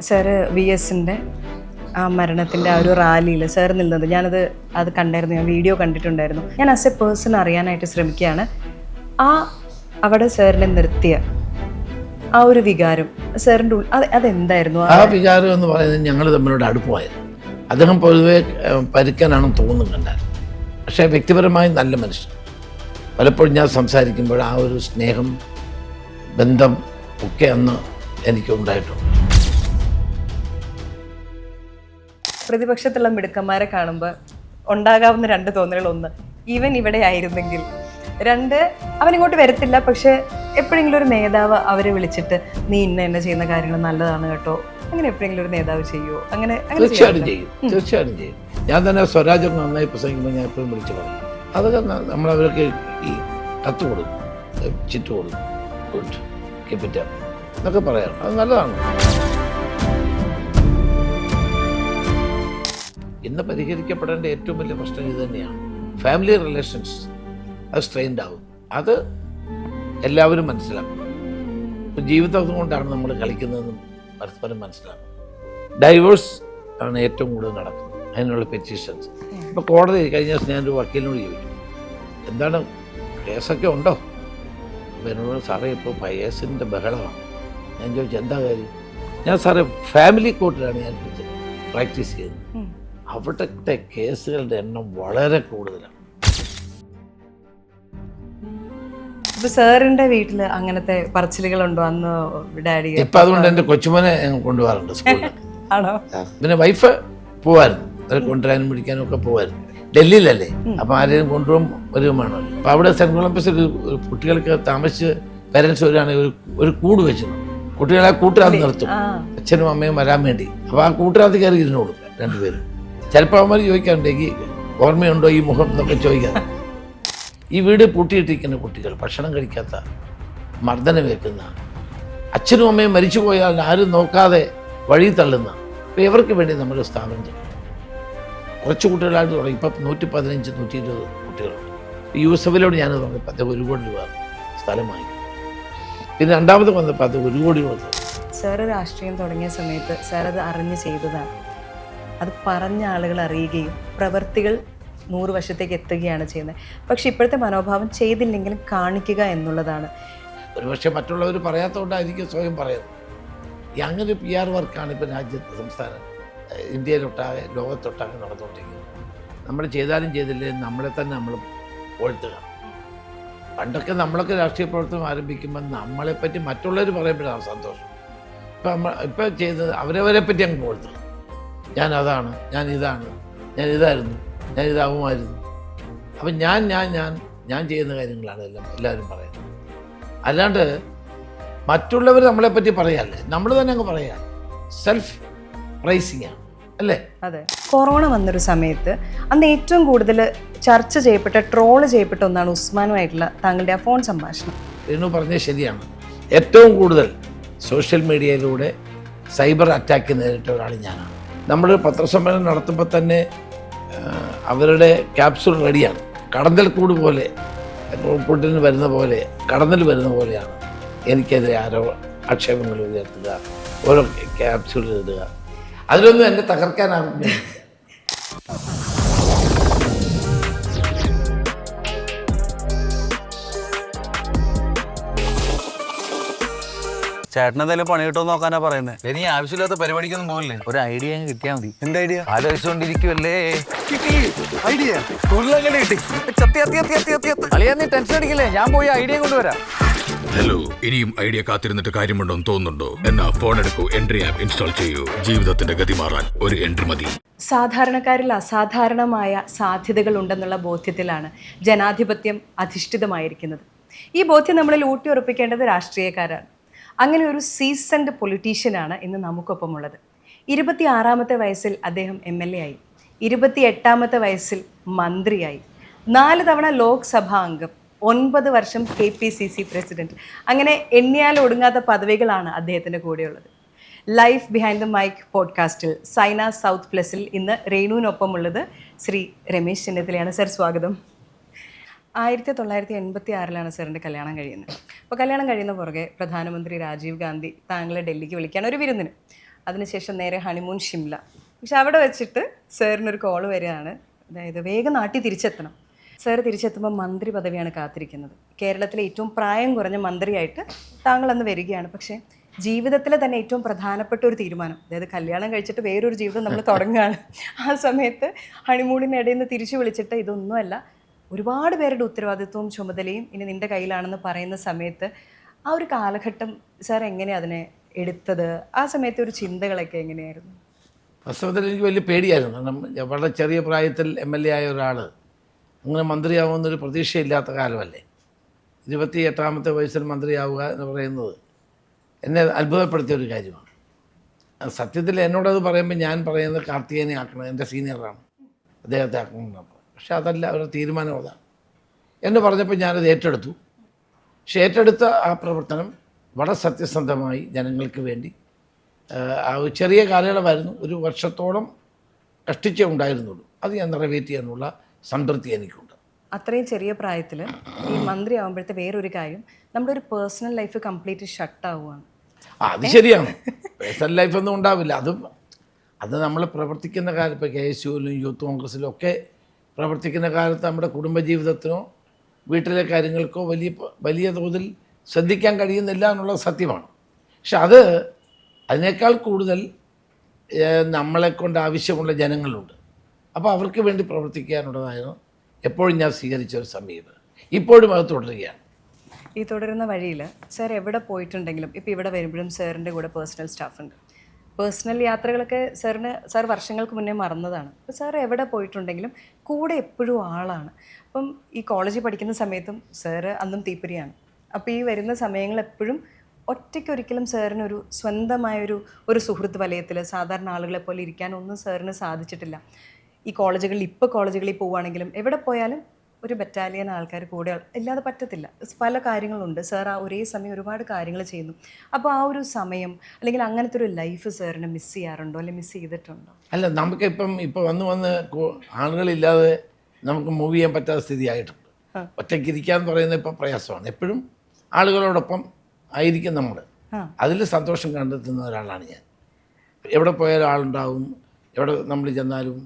Sir VSൻ്റെ ആ മരണത്തിൻ്റെ ആ ഒരു റാലിയിൽ സാർ നിന്നത് അത് കണ്ടായിരുന്നു, ഞാൻ വീഡിയോ കണ്ടിട്ടുണ്ടായിരുന്നു. ഞാൻ ആസ് എ പേഴ്സൺ അറിയാനായിട്ട് ശ്രമിക്കുകയാണ്, അവിടെ സാറിനെ നിർത്തിയ ആ ഒരു വികാരം സാറിൻ്റെ അതെന്തായിരുന്നു? ആ വികാരം എന്ന് പറയുന്നത് ഞങ്ങൾ തമ്മിലൂടെ അടുപ്പമായിരുന്നു. അദ്ദേഹം പൊതുവെ പരിക്കാനാണെന്ന് തോന്നുന്നു കണ്ടാൽ, പക്ഷേ വ്യക്തിപരമായി നല്ല മനുഷ്യൻ. പലപ്പോഴും ഞാൻ സംസാരിക്കുമ്പോൾ ആ ഒരു സ്നേഹം, ബന്ധം ഒക്കെ അന്ന് എനിക്ക് ഉണ്ടായിട്ടുണ്ട്. പ്രതിപക്ഷത്തുള്ള മിടുക്കന്മാരെ കാണുമ്പോൾ ഉണ്ടാകാവുന്ന രണ്ട് തോന്നലുകൾ: ഒന്ന്, ഇവൻ ഇവിടെ ആയിരുന്നെങ്കിൽ; രണ്ട്, അവനിങ്ങോട്ട് വരത്തില്ല, പക്ഷെ എപ്പോഴെങ്കിലും ഒരു നേതാവ് അവരെ വിളിച്ചിട്ട് നീ ഇന്ന ചെയ്യുന്ന കാര്യങ്ങൾ നല്ലതാണ് കേട്ടോ, അങ്ങനെ എപ്പോഴെങ്കിലും ഒരു നേതാവ് ചെയ്യുമോ? അങ്ങനെ തീർച്ചയായിട്ടും ചെയ്യും. ഞാൻ തന്നെ സ്വരാജ് നന്നായി പ്രസംഗിക്കുമ്പോൾ ഞാൻ എപ്പോഴും വിളിച്ചു പറയും. അതൊക്കെ നമ്മളവർക്ക് ഈ കത്ത് കൊടുക്കും, ചിറ്റ് കൊടുക്കും, ഗുഡ് കീപ് ഇറ്റ് അപ്പ് എന്നൊക്കെ പറയാം. അത് നല്ലതാണ്. ഇന്ന് പരിഹരിക്കപ്പെടേണ്ട ഏറ്റവും വലിയ പ്രശ്നം ഇത് തന്നെയാണ്. ഫാമിലി റിലേഷൻസ് അത് സ്ട്രെയിൻഡ് ആവും. അത് എല്ലാവരും മനസ്സിലാക്കും. ജീവിതം കൊണ്ടാണ് നമ്മൾ കളിക്കുന്നതെന്നും പരസ്പരം മനസ്സിലാക്കും. ഡൈവേഴ്സ് ആണ് ഏറ്റവും കൂടുതൽ നടക്കുന്നത്, അതിനുള്ള പെറ്റീഷൻസ്. ഇപ്പോൾ കോടതി കഴിഞ്ഞ ദിവസം ഞാനൊരു വക്കീലിനോട് ചോദിച്ചു, എന്താണ് കേസൊക്കെ ഉണ്ടോ? അപ്പോൾ എന്നോട് സാറേ ഇപ്പോൾ പയേഴ്സിൻ്റെ ബഹളമാണ്. ഞാൻ ചോദിച്ചു എന്താ കാര്യം? ഞാൻ സാറേ ഫാമിലി കോർട്ടിലാണ് ഞാൻ പ്രാക്ടീസ് ചെയ്യുന്നത്. അവിടുത്തെ കേസുകളുടെ എണ്ണം വളരെ കൂടുതലാണ്. ഇപ്പൊ സാറിന്റെ വീട്ടില് അങ്ങനത്തെ പറച്ചിലുകളുണ്ടോ അന്ന് ഡാഡി? ഇപ്പൊ അതുകൊണ്ട് എന്റെ കൊച്ചുമോനെ കൊണ്ടുപോകാറുണ്ട് സ്കൂളിൽ. ആണോ? പിന്നെ വൈഫ് പോവായിരുന്നു, അത് കൊണ്ടുവരാനും പിടിക്കാനും ഒക്കെ പോവായിരുന്നു. ഡൽഹിയിലല്ലേ, അപ്പൊ ആരെയും കൊണ്ടുപോകും വരുമാണല്ലോ. അപ്പൊ അവിടെ സെന്റ് കൊളംബസ് ഒരു കുട്ടികൾക്ക് താമസിച്ച് പേരൻസ് വരികയാണെങ്കിൽ ഒരു കൂട് വെച്ചു കുട്ടികളെ കൂട്ടിനകത്ത് നിർത്തും, അച്ഛനും അമ്മയും വരാൻ വേണ്ടി. അപ്പൊ ആ കൂട്ടിനകത്ത് കയറി ഇരുന്നോളും രണ്ടുപേരും. ചിലപ്പോൾ അവന്മാർ ചോദിക്കാറുണ്ടെങ്കിൽ ഓർമ്മയുണ്ടോ ഈ മുഖം എന്നൊക്കെ ചോദിക്കാം. ഈ വീട് പൂട്ടിയിട്ടിരിക്കുന്ന കുട്ടികൾ, ഭക്ഷണം കഴിക്കാത്ത, മർദ്ദനമേൽക്കുന്ന, അച്ഛനും അമ്മയും മരിച്ചു പോയാൽ ആരും നോക്കാതെ വഴി തള്ളുന്ന, അപ്പോൾ ഇവർക്ക് വേണ്ടി നമ്മൾ സ്ഥാപനം ചെയ്യും. കുറച്ച് കുട്ടികളായിട്ട് തുടങ്ങി. ഇപ്പം 115, 120 കുട്ടികളുണ്ട്. യൂസഫിലോട് ഞാൻ പറഞ്ഞപ്പോൾ അദ്ദേഹം 1 കോടി രൂപ സ്ഥലമായി. പിന്നെ രണ്ടാമത് വന്നപ്പോൾ അത് 1 കോടി രൂപ. സാറ് രാഷ്ട്രീയം തുടങ്ങിയ സമയത്ത് സാർ അത് അറിഞ്ഞ് ചെയ്തതാണ്. അത് പറഞ്ഞ ആളുകൾ അറിയുകയും പ്രവർത്തികൾ 100 വർഷത്തേക്ക് എത്തുകയാണ് ചെയ്യുന്നത്. പക്ഷെ ഇപ്പോഴത്തെ മനോഭാവം ചെയ്തില്ലെങ്കിലും കാണിക്കുക എന്നുള്ളതാണ്. ഒരുപക്ഷെ മറ്റുള്ളവർ പറയാത്തതുകൊണ്ടായിരിക്കും സ്വയം പറയുന്നത്. ഈ അങ്ങനെ PR വർക്കാണ് ഇപ്പം സംസ്ഥാനം ഇന്ത്യയിലൊട്ടാകെ ലോകത്തൊട്ടാകെ നടന്നുകൊണ്ടിരിക്കുന്നത്. നമ്മൾ ചെയ്താലും ചെയ്തില്ലെങ്കിലും നമ്മളെ തന്നെ നമ്മൾ പൊഴുത്തുക. പണ്ടൊക്കെ നമ്മളൊക്കെ രാഷ്ട്രീയ പ്രവർത്തനം ആരംഭിക്കുമ്പോൾ നമ്മളെപ്പറ്റി മറ്റുള്ളവർ പറയുമ്പോഴാണ് സന്തോഷം. ഇപ്പം ചെയ്തത് അവരവരെ പറ്റി അങ്ങ് പൊഴുത്തുക. ഞാൻ അതാണ്, ഞാൻ ഇതാണ്, ഞാൻ ഇതായിരുന്നു, ഞാൻ ഇതാവുമായിരുന്നു. അപ്പം ഞാൻ ചെയ്യുന്ന കാര്യങ്ങളാണ് എല്ലാവരും പറയുന്നത്. അല്ലാണ്ട് മറ്റുള്ളവർ നമ്മളെപ്പറ്റി പറയാല്ലേ, നമ്മൾ തന്നെ അങ്ങ് പറയാം. സെൽഫ് പ്രൈസിങ് ആണ്, അല്ലേ? അതെ. കൊറോണ വന്നൊരു സമയത്ത് അന്ന് ഏറ്റവും കൂടുതൽ ചർച്ച ചെയ്യപ്പെട്ട, ട്രോള് ചെയ്യപ്പെട്ട ഒന്നാണ് ഉസ്മാനുമായിട്ടുള്ള താങ്കളുടെ ആ ഫോൺ സംഭാഷണം. എന്ന് പറഞ്ഞത് ശരിയാണ്. ഏറ്റവും കൂടുതൽ സോഷ്യൽ മീഡിയയിലൂടെ സൈബർ അറ്റാക്ക് നേരിട്ട ഒരാൾ ഞാനാണ്. നമ്മൾ പത്രസമ്മേളനം നടത്തുമ്പോൾ തന്നെ അവരുടെ ക്യാപ്സൂൾ റെഡിയാണ്. കടന്നൽ കൂട് പോലെ, പുട്ടിന് വരുന്ന പോലെ, കടന്നൽ വരുന്ന പോലെയാണ് എനിക്കെതിരെ ആക്ഷേപങ്ങൾ ഉയർത്തുക, ഓരോ ക്യാപ്സൂൾ ഇടുക. അതിലൊന്നും എന്നെ തകർക്കാനാകും. ചേട്ടനെന്തായാലും പണി കിട്ടുമെന്ന് നോക്കാനാ പറയുന്നത്. ഇനി ആവശ്യമില്ലാത്ത പരിപാടിക്കൊന്നും പോകില്ലേ? ഒരു ഐഡിയ കിട്ടിയാൽ മതി. എന്താ ഐഡിയ? ആലോചിച്ചുകൊണ്ടിരിക്കുവല്ലേ. ഐഡിയ നീ ടെൻഷൻ അടിക്കില്ലേ, ഞാൻ പോയി ഐഡിയ കൊണ്ടുവരാം. ഹലോ, ഇനിയും ഐഡിയ കാത്തിരുന്നിട്ട് കാര്യമുണ്ടോന്ന് തോന്നുന്നുണ്ടോ? എന്നാ ഫോൺ എടുക്കൂ, എൻട്രി ആപ്പ് ഇൻസ്റ്റാൾ ചെയ്യൂ. ജീവിതത്തിന്റെ ഗതി മാറാൻ ഒരു എൻട്രി മതി. സാധാരണക്കാരിൽ അസാധാരണമായ സാധ്യതകൾ ഉണ്ടെന്നുള്ള ബോധ്യത്തിലാണ് ജനാധിപത്യം അധിഷ്ഠിതമായിരിക്കുന്നത്. ഈ ബോധ്യം നമ്മളിൽ ഊട്ടിയുറപ്പിക്കേണ്ടത് രാഷ്ട്രീയക്കാരാണ്. അങ്ങനെ ഒരു സീസൺഡ് പൊളിറ്റീഷ്യനാണ് ഇന്ന് നമുക്കൊപ്പമുള്ളത്. 26-ാമത്തെ വയസ്സിൽ അദ്ദേഹം MLA ആയി, 28-ാമത്തെ വയസ്സിൽ മന്ത്രിയായി, 4 തവണ ലോക്സഭാ അംഗം, 9 വർഷം KPCC പ്രസിഡന്റ്. അങ്ങനെ എണ്ണിയാൽ ഒടുങ്ങാത്ത പദവികളാണ് അദ്ദേഹത്തിൻ്റെ കൂടെയുള്ളത്. ലൈഫ് ബിഹൈൻഡ് ദ മൈക്ക് പോഡ്കാസ്റ്റിൽ സൈന സൗത്ത് പ്ലസിൽ ഇന്ന് രേണുവിനൊപ്പമുള്ളത് ശ്രീ രമേശ് ചെന്നിത്തലയാണ്. സർ, സ്വാഗതം. 1986 സാറിൻ്റെ കല്യാണം കഴിയുന്നത്. അപ്പോൾ കല്യാണം കഴിയുന്ന പുറകെ പ്രധാനമന്ത്രി രാജീവ് ഗാന്ധി താങ്കളെ ഡൽഹിക്ക് വിളിക്കുകയാണ് ഒരു വിരുന്നിന്. അതിനുശേഷം നേരെ ഹണിമൂൺ ഷിംല. പക്ഷെ അവിടെ വെച്ചിട്ട് സാറിനൊരു കോള് വരികയാണ്, അതായത് വേഗം നാട്ടിൽ തിരിച്ചെത്തണം. സാർ തിരിച്ചെത്തുമ്പോൾ മന്ത്രി പദവിയാണ് കാത്തിരിക്കുന്നത്. കേരളത്തിലെ ഏറ്റവും പ്രായം കുറഞ്ഞ മന്ത്രിയായിട്ട് താങ്കൾ അന്ന് വരികയാണ്. പക്ഷേ ജീവിതത്തിലെ തന്നെ ഏറ്റവും പ്രധാനപ്പെട്ട ഒരു തീരുമാനം, അതായത് കല്യാണം കഴിച്ചിട്ട് വേറൊരു ജീവിതം നമ്മൾ തുടങ്ങുകയാണ്. ആ സമയത്ത് ഹണിമൂണിനിടയിൽ നിന്ന് തിരിച്ചു വിളിച്ചിട്ട് ഇതൊന്നുമല്ല, ഒരുപാട് പേരുടെ ഉത്തരവാദിത്വവും ചുമതലയും ഇനി നിൻ്റെ കയ്യിലാണെന്ന് പറയുന്ന സമയത്ത് ആ ഒരു കാലഘട്ടം സാർ എങ്ങനെയാണ് അതിനെ എടുത്തത്? ആ സമയത്തെ ഒരു ചിന്തകളൊക്കെ എങ്ങനെയായിരുന്നു? വാസ്തവത്തിൽ എനിക്ക് വലിയ പേടിയായിരുന്നു. കാരണം വളരെ ചെറിയ പ്രായത്തിൽ MLA ആയ ഒരാൾ അങ്ങനെ മന്ത്രിയാവുമെന്നൊരു പ്രതീക്ഷയില്ലാത്ത കാലമല്ലേ. 28ാമത്തെ വയസ്സിൽ മന്ത്രിയാവുക എന്ന് പറയുന്നത് എന്നെ അത്ഭുതപ്പെടുത്തിയ ഒരു കാര്യമാണ്. സത്യത്തിൽ എന്നോടത് പറയുമ്പോൾ ഞാൻ പറയുന്നത് കാർത്തികേയനെ ആക്കണം, എൻ്റെ സീനിയറാണ്, അദ്ദേഹത്തെ ആക്കണം. പക്ഷെ അതല്ല, അവരുടെ തീരുമാനം അതാണ് എന്ന് പറഞ്ഞപ്പോൾ ഞാനത് ഏറ്റെടുത്തു. പക്ഷെ ഏറ്റെടുത്ത ആ പ്രവർത്തനം വളരെ സത്യസന്ധമായി ജനങ്ങൾക്ക് വേണ്ടി ആ ഒരു ചെറിയ കാലയളവായിരുന്നു, 1 വർഷത്തോളം കഷ്ടിച്ചേ ഉണ്ടായിരുന്നുള്ളൂ. അത് ഞാൻ നിറവേറ്റി എന്നുള്ള സംതൃപ്തി എനിക്കുണ്ട്. അത്രയും ചെറിയ പ്രായത്തിൽ ഈ മന്ത്രി ആകുമ്പോഴത്തെ വേറൊരു കാര്യം, നമ്മുടെ ഒരു പേഴ്സണൽ ലൈഫ് കംപ്ലീറ്റ് ഷട്ടാവുകയാണ്. അത് ശരിയാണ്, പേഴ്സണൽ ലൈഫൊന്നും ഉണ്ടാവില്ല. അത് നമ്മൾ പ്രവർത്തിക്കുന്ന കാലം, ഇപ്പോൾ KSUവിലും യൂത്ത് കോൺഗ്രസ്സിലും ഒക്കെ പ്രവർത്തിക്കുന്ന കാലത്ത് നമ്മുടെ കുടുംബജീവിതത്തിനോ വീട്ടിലെ കാര്യങ്ങൾക്കോ വലിയ തോതിൽ ശ്രദ്ധിക്കാൻ കഴിയുന്നില്ല എന്നുള്ളത് സത്യമാണ്. പക്ഷെ അതിനേക്കാൾ കൂടുതൽ നമ്മളെക്കൊണ്ട് ആവശ്യമുള്ള ജനങ്ങളുണ്ട്. അപ്പോൾ അവർക്ക് വേണ്ടി പ്രവർത്തിക്കാനുള്ളതായിരുന്നു എപ്പോഴും ഞാൻ സ്വീകരിച്ച ഒരു സമീപനം. ഇപ്പോഴും അത് തുടരുകയാണ്. ഈ തുടരുന്ന വഴിയിൽ സാർ എവിടെ പോയിട്ടുണ്ടെങ്കിലും, ഇപ്പോൾ ഇവിടെ വരുമ്പോഴും സാറിൻ്റെ കൂടെ പേഴ്സണൽ സ്റ്റാഫുണ്ട്. പേഴ്സണൽ യാത്രകളൊക്കെ സാർ വർഷങ്ങൾക്ക് മുന്നേ മറന്നതാണ്. അപ്പോൾ സാർ എവിടെ പോയിട്ടുണ്ടെങ്കിലും കൂടെ എപ്പോഴും ആളാണ്. അപ്പം ഈ കോളേജിൽ പഠിക്കുന്ന സമയത്തും സാറ് അന്നും തീപ്പൊരിയാണ്. അപ്പോൾ ഈ വരുന്ന സമയങ്ങൾ എപ്പോഴും ഒറ്റയ്ക്കൊരിക്കലും സാറിനൊരു സ്വന്തമായൊരു സുഹൃത്ത് വലയത്തിൽ സാധാരണ ആളുകളെ പോലെ ഇരിക്കാനൊന്നും സാറിന് സാധിച്ചിട്ടില്ല. ഈ കോളേജുകളിൽ പോവുകയാണെങ്കിലും എവിടെ പോയാലും ഒരു ബറ്റാലിയൻ ആൾക്കാർ കൂടെ ഇല്ലാതെ പറ്റത്തില്ല. പല കാര്യങ്ങളുണ്ട്. സാർ ആ ഒരേ സമയം ഒരുപാട് കാര്യങ്ങൾ ചെയ്യുന്നു. അപ്പോൾ ആ ഒരു സമയം അല്ലെങ്കിൽ അങ്ങനത്തെ ഒരു ലൈഫ് സാറിനെ മിസ് ചെയ്യാറുണ്ടോ, അല്ലെങ്കിൽ മിസ് ചെയ്തിട്ടുണ്ടോ? അല്ല, ഇപ്പോൾ വന്ന് ആളുകളില്ലാതെ നമുക്ക് മൂവ് ചെയ്യാൻ പറ്റാത്ത സ്ഥിതിയായിട്ടുണ്ട്. ഒറ്റയ്ക്ക് ഇരിക്കാന്ന് പറയുന്നത് ഇപ്പോൾ പ്രയാസമാണ്. എപ്പോഴും ആളുകളോടൊപ്പം ആയിരിക്കും നമ്മൾ. അതിൽ സന്തോഷം കണ്ടെത്തുന്ന ഒരാളാണ് ഞാൻ. എവിടെ പോയാലും ആളുണ്ടാവും, എവിടെ നമ്മൾ ചെന്നാലും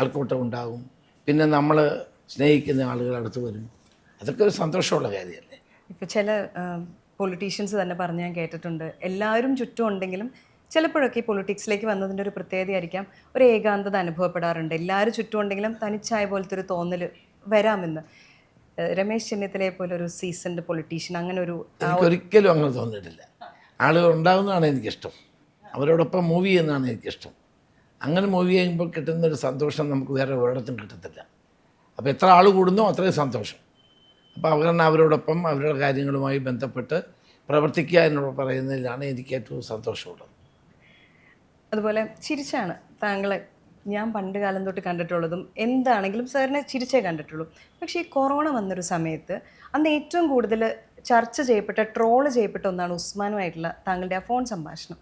ആൾക്കൂട്ടം ഉണ്ടാവും. പിന്നെ നമ്മൾ സ്നേഹിക്കുന്ന ആളുകൾ അടുത്ത് വരും. അതൊക്കെ ഒരു സന്തോഷമുള്ള കാര്യമല്ലേ. ഇപ്പോൾ ചില പൊളിറ്റീഷ്യൻസ് തന്നെ പറഞ്ഞ് ഞാൻ കേട്ടിട്ടുണ്ട്, എല്ലാവരും ചുറ്റും ഉണ്ടെങ്കിലും ചിലപ്പോഴൊക്കെ ഈ പൊളിറ്റിക്സിലേക്ക് വന്നതിൻ്റെ ഒരു പ്രത്യേകതയായിരിക്കാം, ഒരു ഏകാന്തത അനുഭവപ്പെടാറുണ്ട്. എല്ലാവരും ചുറ്റും ഉണ്ടെങ്കിലും തനിച്ചായ പോലത്തെ ഒരു തോന്നൽ വരാമെന്ന്. രമേശ് ചെന്നിത്തലയെ പോലെ ഒരു സീസൺഡ് പൊളിറ്റീഷ്യൻ അങ്ങനെ എനിക്കൊരിക്കലും അങ്ങനെ തോന്നിയിട്ടില്ല. ആളുകൾ ഉണ്ടാകുന്നതാണ് എനിക്കിഷ്ടം, അവരോടൊപ്പം മൂവ് ചെയ്യുന്നതാണ് എനിക്കിഷ്ടം. അങ്ങനെ മൂവ് ചെയ്യുമ്പോൾ കിട്ടുന്നൊരു സന്തോഷം നമുക്ക് വേറെ ഒരിടത്തും കിട്ടത്തില്ല. അപ്പോൾ എത്ര ആൾ കൂടുന്നോ അത്രയും സന്തോഷം. അപ്പോൾ അവരോടൊപ്പം അവരുടെ കാര്യങ്ങളുമായി ബന്ധപ്പെട്ട് പ്രവർത്തിക്കുക എന്ന് പറയുന്നതിലാണ് എനിക്ക് ഏറ്റവും സന്തോഷമുള്ളത്. അതുപോലെ ചിരിച്ചാണ് താങ്കളെ ഞാൻ പണ്ട് കാലം തൊട്ട് കണ്ടിട്ടുള്ളതും. എന്താണെങ്കിലും സാറിനെ ചിരിച്ചേ കണ്ടിട്ടുള്ളൂ. പക്ഷേ ഈ കൊറോണ വന്നൊരു സമയത്ത് അന്ന് ഏറ്റവും കൂടുതൽ ചർച്ച ചെയ്യപ്പെട്ട, ട്രോള് ചെയ്യപ്പെട്ട ഒന്നാണ് ഉസ്മാനുമായിട്ടുള്ള താങ്കളുടെ ആ ഫോൺ സംഭാഷണം.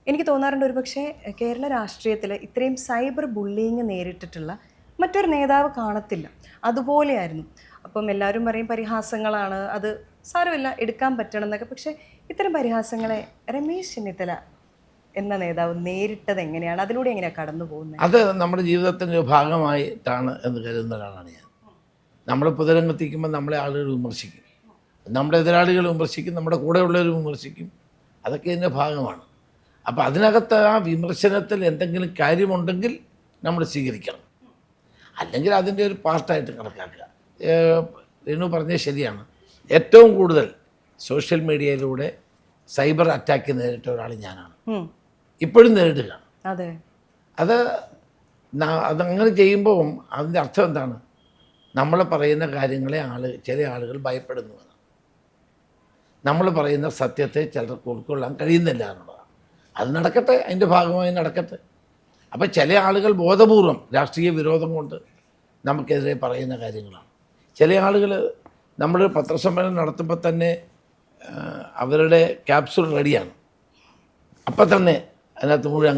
എനിക്ക് തോന്നാറുണ്ട് ഒരുപക്ഷെ കേരള രാഷ്ട്രീയത്തിൽ ഇത്രയും സൈബർ ബുള്ളിങ് നേരിട്ടിട്ടുള്ള മറ്റൊരു നേതാവ് കാണത്തില്ല. അതുപോലെയായിരുന്നു. അപ്പം എല്ലാവരും പറയും പരിഹാസങ്ങളാണ്, അത് സാരമില്ല എടുക്കാൻ പറ്റണം എന്നൊക്കെ. പക്ഷേ ഇത്തരം പരിഹാസങ്ങളെ രമേശ് ചെന്നിത്തല എന്ന നേതാവ് നേരിട്ടത് എങ്ങനെയാണ്? അതിലൂടെ എങ്ങനെയാണ് കടന്നു പോകുന്നത്? അത് നമ്മുടെ ജീവിതത്തിൻ്റെ ഭാഗമായിട്ടാണ് എന്ന് കരുതുന്ന ഒരാളാണ് ഞാൻ. നമ്മൾ പൊതുരംഗത്തേക്കുമ്പോൾ നമ്മളെ ആളുകൾ വിമർശിക്കും, നമ്മുടെ എതിരാളികൾ വിമർശിക്കും, നമ്മുടെ കൂടെയുള്ളവർ വിമർശിക്കും. അതൊക്കെ ഇതിൻ്റെ ഭാഗമാണ്. അപ്പോൾ അതിനകത്ത് ആ വിമർശനത്തിൽ എന്തെങ്കിലും കാര്യമുണ്ടെങ്കിൽ നമ്മൾ സ്വീകരിക്കണം, അല്ലെങ്കിൽ അതിൻ്റെ ഒരു പാർട്ടായിട്ട് കണക്കാക്കുക. രേണു പറഞ്ഞത് ശരിയാണ്. ഏറ്റവും കൂടുതൽ സോഷ്യൽ മീഡിയയിലൂടെ സൈബർ അറ്റാക്ക് നേരിട്ട ഒരാൾ ഞാനാണ്, ഇപ്പോഴും നേരിടുകയാണ്. അതങ്ങനെ ചെയ്യുമ്പോൾ അതിൻ്റെ അർത്ഥം എന്താണ്? നമ്മൾ പറയുന്ന കാര്യങ്ങളെ ചില ആളുകൾ ഭയപ്പെടുന്നു. നമ്മൾ പറയുന്ന സത്യത്തെ ചിലർക്ക് ഉൾക്കൊള്ളാൻ കഴിയുന്നില്ല എന്നുള്ളതാണ്. അത് നടക്കട്ടെ, അതിൻ്റെ ഭാഗമായി നടക്കട്ടെ. അപ്പോൾ ചില ആളുകൾ ബോധപൂർവം രാഷ്ട്രീയ വിരോധം കൊണ്ട് നമുക്കെതിരെ പറയുന്ന കാര്യങ്ങളാണ്. ചില ആളുകൾ നമ്മൾ പത്രസമ്മേളനം നടത്തുമ്പോൾ തന്നെ അവരുടെ ക്യാപ്സൂൾ റെഡിയാണ്, അപ്പം തന്നെ അതിനകത്ത് മുഴുവൻ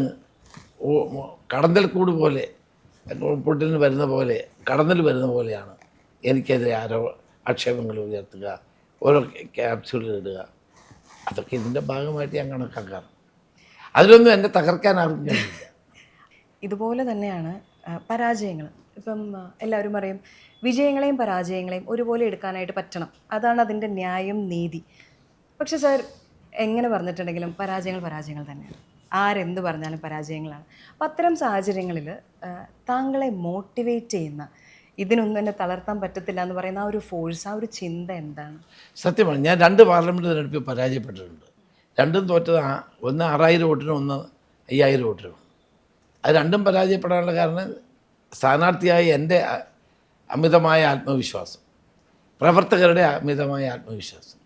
കടന്നൽ കൂട് പോലെ, പുട്ടിന് വരുന്ന പോലെ, കടന്നൽ വരുന്ന പോലെയാണ് എനിക്കെതിരെ ആക്ഷേപങ്ങൾ ഉയർത്തുക, ഓരോ ക്യാപ്സ്യൂൾ ഇടുക. അതൊക്കെ ഇതിൻ്റെ ഭാഗമായിട്ട് ഞാൻ കണക്കാക്കാറ്. അതിലൊന്നും എന്നെ തകർക്കാൻ ആർക്കും കഴിയില്ല. ഇതുപോലെ തന്നെയാണ് പരാജയങ്ങൾ. ഇപ്പം എല്ലാവരും പറയും വിജയങ്ങളെയും പരാജയങ്ങളെയും ഒരുപോലെ എടുക്കാനായിട്ട് പറ്റണം, അതാണ് അതിൻ്റെ ന്യായം, നീതി. പക്ഷെ സാർ എങ്ങനെ പറഞ്ഞിട്ടുണ്ടെങ്കിലും പരാജയങ്ങൾ പരാജയങ്ങൾ തന്നെയാണ്. ആരെന്ത് പറഞ്ഞാലും പരാജയങ്ങളാണ്. അപ്പം അത്തരം സാഹചര്യങ്ങളിൽ താങ്കളെ മോട്ടിവേറ്റ് ചെയ്യുന്ന, ഇതിനൊന്നും എന്നെ തളർത്താൻ പറ്റത്തില്ല എന്ന് പറയുന്ന ആ ഒരു ഫോഴ്സ്, ആ ഒരു ചിന്ത എന്താണ്? സത്യമാണ്, ഞാൻ 2 പാർലമെൻറ്റ് തിരഞ്ഞെടുപ്പിൽ പരാജയപ്പെട്ടിട്ടുണ്ട്. രണ്ടും തോറ്റത് ഒന്ന് 6000 വോട്ടിനും ഒന്ന് 5000 വോട്ടിനും. അത് രണ്ടും പരാജയപ്പെടാനുള്ള കാരണം സ്ഥാനാർത്ഥിയായ എൻ്റെ അമിതമായ ആത്മവിശ്വാസം, പ്രവർത്തകരുടെ അമിതമായ ആത്മവിശ്വാസം,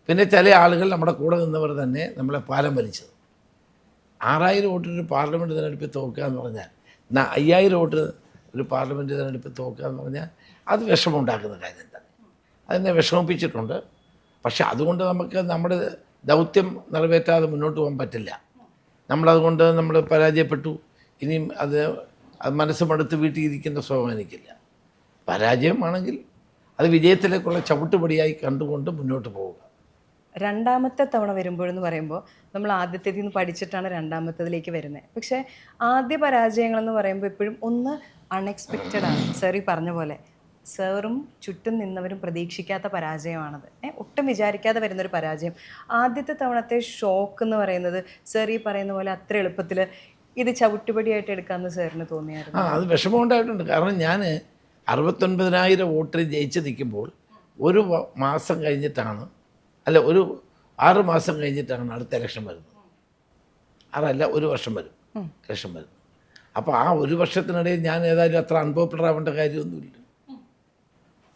പിന്നെ ചില ആളുകൾ നമ്മുടെ കൂടെ നിന്നവർ തന്നെ നമ്മളെ പാലം വലിച്ചത്. 6000 വോട്ടിന് ഒരു പാർലമെൻറ്റ് തിരഞ്ഞെടുപ്പിൽ തോക്കുക എന്ന് പറഞ്ഞാൽ, 5000 വോട്ട് ഒരു പാർലമെൻറ്റ് തിരഞ്ഞെടുപ്പിൽ തോക്കുക എന്ന് പറഞ്ഞാൽ അത് വിഷമമുണ്ടാക്കുന്ന കാര്യം തന്നെ. അതിനെ വിഷമിപ്പിച്ചിട്ടുണ്ട്. പക്ഷെ അതുകൊണ്ട് നമുക്ക് നമ്മുടെ ദൗത്യം നിറവേറ്റാതെ മുന്നോട്ട് പോകാൻ പറ്റില്ല. നമ്മളതുകൊണ്ട് നമ്മൾ പരാജയപ്പെട്ടു, ഇനിയും അത് മനസ്സ് മടുത്ത് വീട്ടിൽ ഇരിക്കുന്ന സ്വഭാവം എനിക്കില്ല. പരാജയമാണെങ്കിൽ അത് വിജയത്തിലേക്കുള്ള ചവിട്ടുപടിയായി കണ്ടുകൊണ്ട് മുന്നോട്ട് പോവുക. രണ്ടാമത്തെ തവണ വരുമ്പോഴെന്ന് പറയുമ്പോൾ നമ്മൾ ആദ്യത്തേതിൽ നിന്ന് പഠിച്ചിട്ടാണ് രണ്ടാമത്തേതിലേക്ക് വരുന്നത്. പക്ഷേ ആദ്യ പരാജയങ്ങളെന്ന് പറയുമ്പോൾ എപ്പോഴും ഒന്ന് അൺഎക്സ്പെക്റ്റഡ് ആണ്. സാർ ഈ പറഞ്ഞ പോലെ സാറും ചുറ്റും നിന്നവരും പ്രതീക്ഷിക്കാത്ത പരാജയമാണത്. ഒട്ടും വിചാരിക്കാതെ വരുന്നൊരു പരാജയം. ആദ്യത്തെ തവണത്തെ ഷോക്ക് എന്ന് പറയുന്നത് സാർ ഈ പറയുന്ന പോലെ അത്ര എളുപ്പത്തിൽ ഇത് ചവിട്ടുപടിയായിട്ട് എടുക്കാമെന്ന് സാറിന് തോന്നിയായിരുന്നു? അത് വിഷമം ഉണ്ടായിട്ടുണ്ട്. കാരണം ഞാൻ 69,000 വോട്ടിൽ ജയിച്ച് നിൽക്കുമ്പോൾ ഒരു മാസം കഴിഞ്ഞിട്ടാണ്, അല്ല ഒരു 6 മാസം കഴിഞ്ഞിട്ടാണ് അടുത്ത ഇലക്ഷൻ വരുന്നത്. 6 അല്ല, 1 വർഷം വരും ഇലക്ഷൻ വരുന്നത്. അപ്പോൾ ആ 1 വർഷത്തിനിടയിൽ ഞാൻ ഏതായാലും അത്ര അൺപോപ്പുലർ ആവേണ്ട കാര്യമൊന്നുമില്ല.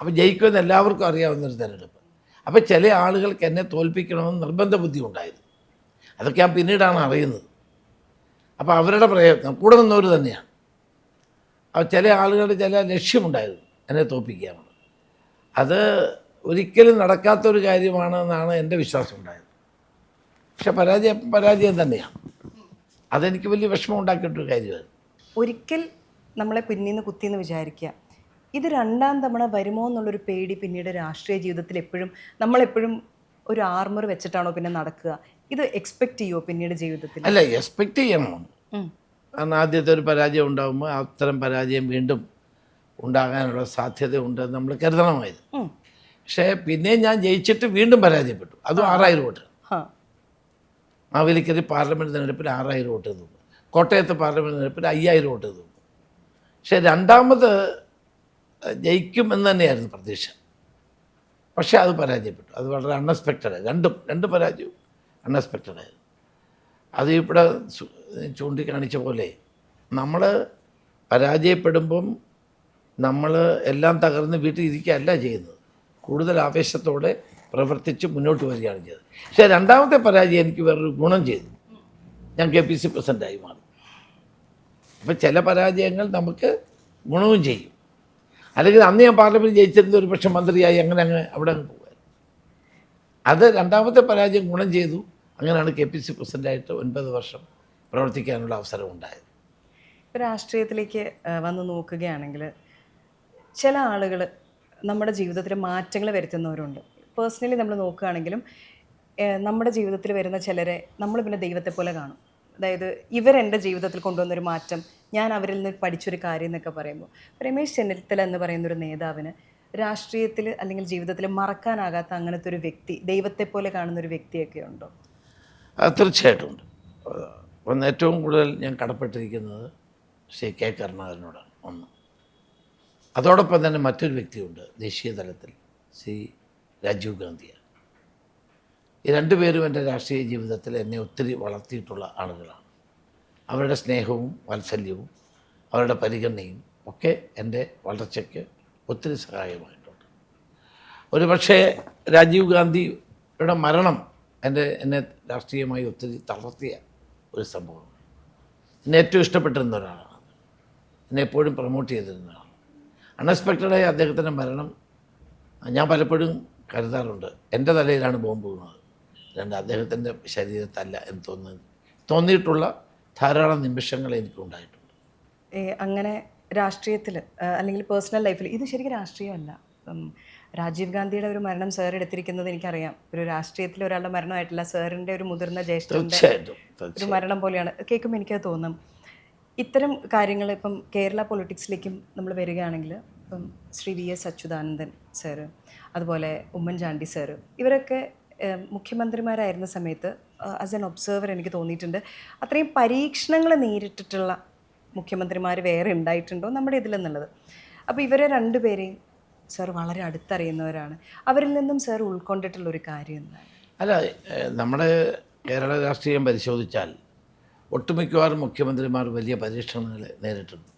അപ്പോൾ ജയിക്കുമെന്ന് എല്ലാവർക്കും അറിയാവുന്നൊരു തിരഞ്ഞെടുപ്പ്. അപ്പോൾ ചില ആളുകൾക്ക് എന്നെ തോൽപ്പിക്കണമെന്ന് നിർബന്ധ ബുദ്ധി ഉണ്ടായിരുന്നു. അതൊക്കെ ഞാൻ പിന്നീടാണ് അറിയുന്നത്. അപ്പോൾ അവരുടെ പ്രയത്നം കൂടെ നിന്നവർ തന്നെയാണ്. അപ്പോൾ ചില ആളുകളുടെ ചില ലക്ഷ്യമുണ്ടായിരുന്നു എന്നെ തോൽപ്പിക്കാമെന്ന്. അത് ഒരിക്കലും നടക്കാത്തൊരു കാര്യമാണെന്നാണ് എൻ്റെ വിശ്വാസം ഉണ്ടായത്. പക്ഷെ പരാജയം തന്നെയാണ്. അതെനിക്ക് വലിയ വിഷമം ഉണ്ടാക്കിയിട്ടൊരു കാര്യമായിരുന്നു. ഒരിക്കൽ നമ്മളെ പിന്നീന്ന് കുത്തിയെന്ന് വിചാരിക്കുക, ഇത് രണ്ടാം തവണ വരുമോ എന്നുള്ളൊരു പേടി പിന്നീട് രാഷ്ട്രീയ ജീവിതത്തിൽ നമ്മളെപ്പോഴും ഒരു ആർമർ വെച്ചിട്ടാണോ പിന്നെ നടക്കുക? ഇത് എക്സ്പെക്റ്റ് ചെയ്യുമോ പിന്നീട് ജീവിതത്തിൽ? അല്ല, എക്സ്പെക്റ്റ് ചെയ്യണം. കാരണം ആദ്യത്തെ ഒരു പരാജയം ഉണ്ടാകുമ്പോൾ അത്തരം പരാജയം വീണ്ടും ഉണ്ടാകാനുള്ള സാധ്യത ഉണ്ടെന്ന് നമ്മൾ കരുതണമായിരുന്നു. പക്ഷേ പിന്നെ ഞാൻ ജയിച്ചിട്ട് വീണ്ടും പരാജയപ്പെട്ടു. അതും 6000 വോട്ട്. മാവേലിക്കര പാർലമെൻറ്റ് തിരഞ്ഞെടുപ്പിൽ 6000 വോട്ട് തോന്നും. കോട്ടയത്ത് പാർലമെൻറ്റ് തിരഞ്ഞെടുപ്പിൽ 5000 വോട്ട് തോന്നും. പക്ഷേ രണ്ടാമത് ജയിക്കുമെന്ന് തന്നെയായിരുന്നു പ്രതീക്ഷ. പക്ഷേ അത് പരാജയപ്പെട്ടു. അത് വളരെ അൺഎക്സ്പെക്റ്റഡ്. രണ്ട് പരാജയവും അൺഎക്സ്പെക്റ്റഡായിരുന്നു. അത് ഇവിടെ ചൂണ്ടിക്കാണിച്ച പോലെ നമ്മൾ പരാജയപ്പെടുമ്പം നമ്മൾ എല്ലാം തകർന്ന് വീട്ടിൽ ഇരിക്കുകയല്ല ചെയ്യുന്നത്. കൂടുതൽ ആവേശത്തോടെ പ്രവർത്തിച്ച് മുന്നോട്ട് വരികയാണ് ചെയ്തത്. പക്ഷേ രണ്ടാമത്തെ പരാജയം എനിക്ക് വേറൊരു ഗുണം ചെയ്തു. ഞാൻ KPC പ്രസിഡൻ്റായി മാറി. അപ്പം ചില പരാജയങ്ങൾ നമുക്ക് ഗുണവും ചെയ്യും. അല്ലെങ്കിൽ അന്ന് ഞാൻ പാർലമെൻറ്റ് ജയിച്ചിരുന്ന ഒരു പക്ഷേ മന്ത്രിയായി അങ്ങനെ അവിടെ പോകുമായിരുന്നു. അത് രണ്ടാമത്തെ പരാജയം ഗുണം ചെയ്തു. അങ്ങനെയാണ് KPC പ്രസിഡൻ്റായിട്ട് 9 വർഷം പ്രവർത്തിക്കാനുള്ള അവസരം ഉണ്ടായത്. ഇപ്പോൾ രാഷ്ട്രീയത്തിലേക്ക് വന്ന് നോക്കുകയാണെങ്കിൽ ചില ആളുകൾ നമ്മുടെ ജീവിതത്തിൽ മാറ്റങ്ങൾ വരുത്തുന്നവരുണ്ട്. പേഴ്സണലി നമ്മൾ നോക്കുകയാണെങ്കിലും നമ്മുടെ ജീവിതത്തിൽ വരുന്ന ചിലരെ നമ്മൾ പിന്നെ ദൈവത്തെ പോലെ കാണും. അതായത് ഇവരെൻ്റെ ജീവിതത്തിൽ കൊണ്ടുവന്നൊരു മാറ്റം, ഞാൻ അവരിൽ നിന്ന് പഠിച്ചൊരു കാര്യം എന്നൊക്കെ പറയുമ്പോൾ രമേശ് ചെന്നിത്തല എന്ന് പറയുന്നൊരു നേതാവിന് രാഷ്ട്രീയത്തിൽ അല്ലെങ്കിൽ ജീവിതത്തിൽ മറക്കാനാകാത്ത അങ്ങനത്തെ ഒരു വ്യക്തി, ദൈവത്തെ പോലെ കാണുന്നൊരു വ്യക്തിയൊക്കെ ഉണ്ടോ? തീർച്ചയായിട്ടും ഉണ്ട്. ഒന്ന് ഏറ്റവും കൂടുതൽ ഞാൻ കടപ്പെട്ടിരിക്കുന്നത് ശ്രീ K. കരുണാകരനോടാണ്. ഒന്ന്. അതോടൊപ്പം തന്നെ മറ്റൊരു വ്യക്തിയുണ്ട് ദേശീയ തലത്തിൽ, ശ്രീ രാജീവ് ഗാന്ധിയാണ്. ഈ 2 പേരും എൻ്റെ രാഷ്ട്രീയ ജീവിതത്തിൽ എന്നെ ഒത്തിരി വളർത്തിയിട്ടുള്ള ആളുകളാണ്. അവരുടെ സ്നേഹവും വാത്സല്യവും അവരുടെ പരിഗണനയും ഒക്കെ എൻ്റെ വളർച്ചയ്ക്ക് ഒത്തിരി സഹായമായിട്ടുണ്ട്. ഒരു പക്ഷേ രാജീവ് ഗാന്ധിയുടെ മരണം എന്നെ രാഷ്ട്രീയമായി ഒത്തിരി തളർത്തിയ ഒരു സംഭവമാണ്. എന്നെ ഏറ്റവും ഇഷ്ടപ്പെട്ടിരുന്ന ഒരാളാണ്. എന്നെ എപ്പോഴും പ്രൊമോട്ട് ചെയ്തിരുന്ന ആളാണ്. അൺഎക്സ്പെക്റ്റഡായ അദ്ദേഹത്തിൻ്റെ മരണം ഞാൻ പലപ്പോഴും കരുതാറുണ്ട്, എൻ്റെ തലയിലാണ് ബോംബ് വീണത്, അദ്ദേഹത്തിൻ്റെ ശരീരത്തല്ല എന്ന് തോന്നിയിട്ടുള്ള ധാരാളം നിമിഷങ്ങൾ എനിക്കുണ്ടായിട്ടുണ്ട്. അങ്ങനെ രാഷ്ട്രീയത്തിൽ അല്ലെങ്കിൽ പേഴ്സണൽ ലൈഫിൽ, ഇത് ശരിക്കും രാഷ്ട്രീയമല്ല, രാജീവ് ഗാന്ധിയുടെ ഒരു മരണം സാർ എടുത്തിരിക്കുന്നത് എനിക്കറിയാം. ഒരു രാഷ്ട്രീയത്തിൽ ഒരാളുടെ മരണമായിട്ടില്ല, സാറിൻ്റെ ഒരു മുതിർന്ന ജ്യേഷ്ഠൻ്റെ ഒരു മരണം പോലെയാണ് കേൾക്കുമ്പോൾ എനിക്കത് തോന്നും. ഇത്തരം കാര്യങ്ങൾ ഇപ്പം കേരള പൊളിറ്റിക്സിലേക്കും നമ്മൾ വരികയാണെങ്കിൽ ഇപ്പം ശ്രീ VS അച്യുതാനന്ദൻ സാറ്, അതുപോലെ ഉമ്മൻചാണ്ടി സാറ്, ഇവരൊക്കെ മുഖ്യമന്ത്രിമാരായിരുന്ന സമയത്ത് ആസ് എൻ ഒബ്സർവർ എനിക്ക് തോന്നിയിട്ടുണ്ട് അത്രയും പരീക്ഷണങ്ങൾ നേരിട്ടിട്ടുള്ള മുഖ്യമന്ത്രിമാർ വേറെ ഉണ്ടായിട്ടുണ്ടോ നമ്മുടെ ഇതിലെന്നുള്ളത്. അപ്പോൾ ഇവരെ രണ്ടുപേരെയും സാർ വളരെ അടുത്തറിയുന്നവരാണ്. അവരിൽ നിന്നും സാർ ഉൾക്കൊണ്ടിട്ടുള്ളൊരു കാര്യം എന്താണ്? അല്ല, നമ്മുടെ കേരള രാഷ്ട്രീയം പരിശോധിച്ചാൽ ഒട്ടുമിക്കവാറും മുഖ്യമന്ത്രിമാർ വലിയ പരീക്ഷണങ്ങൾ നേരിട്ടുണ്ട്.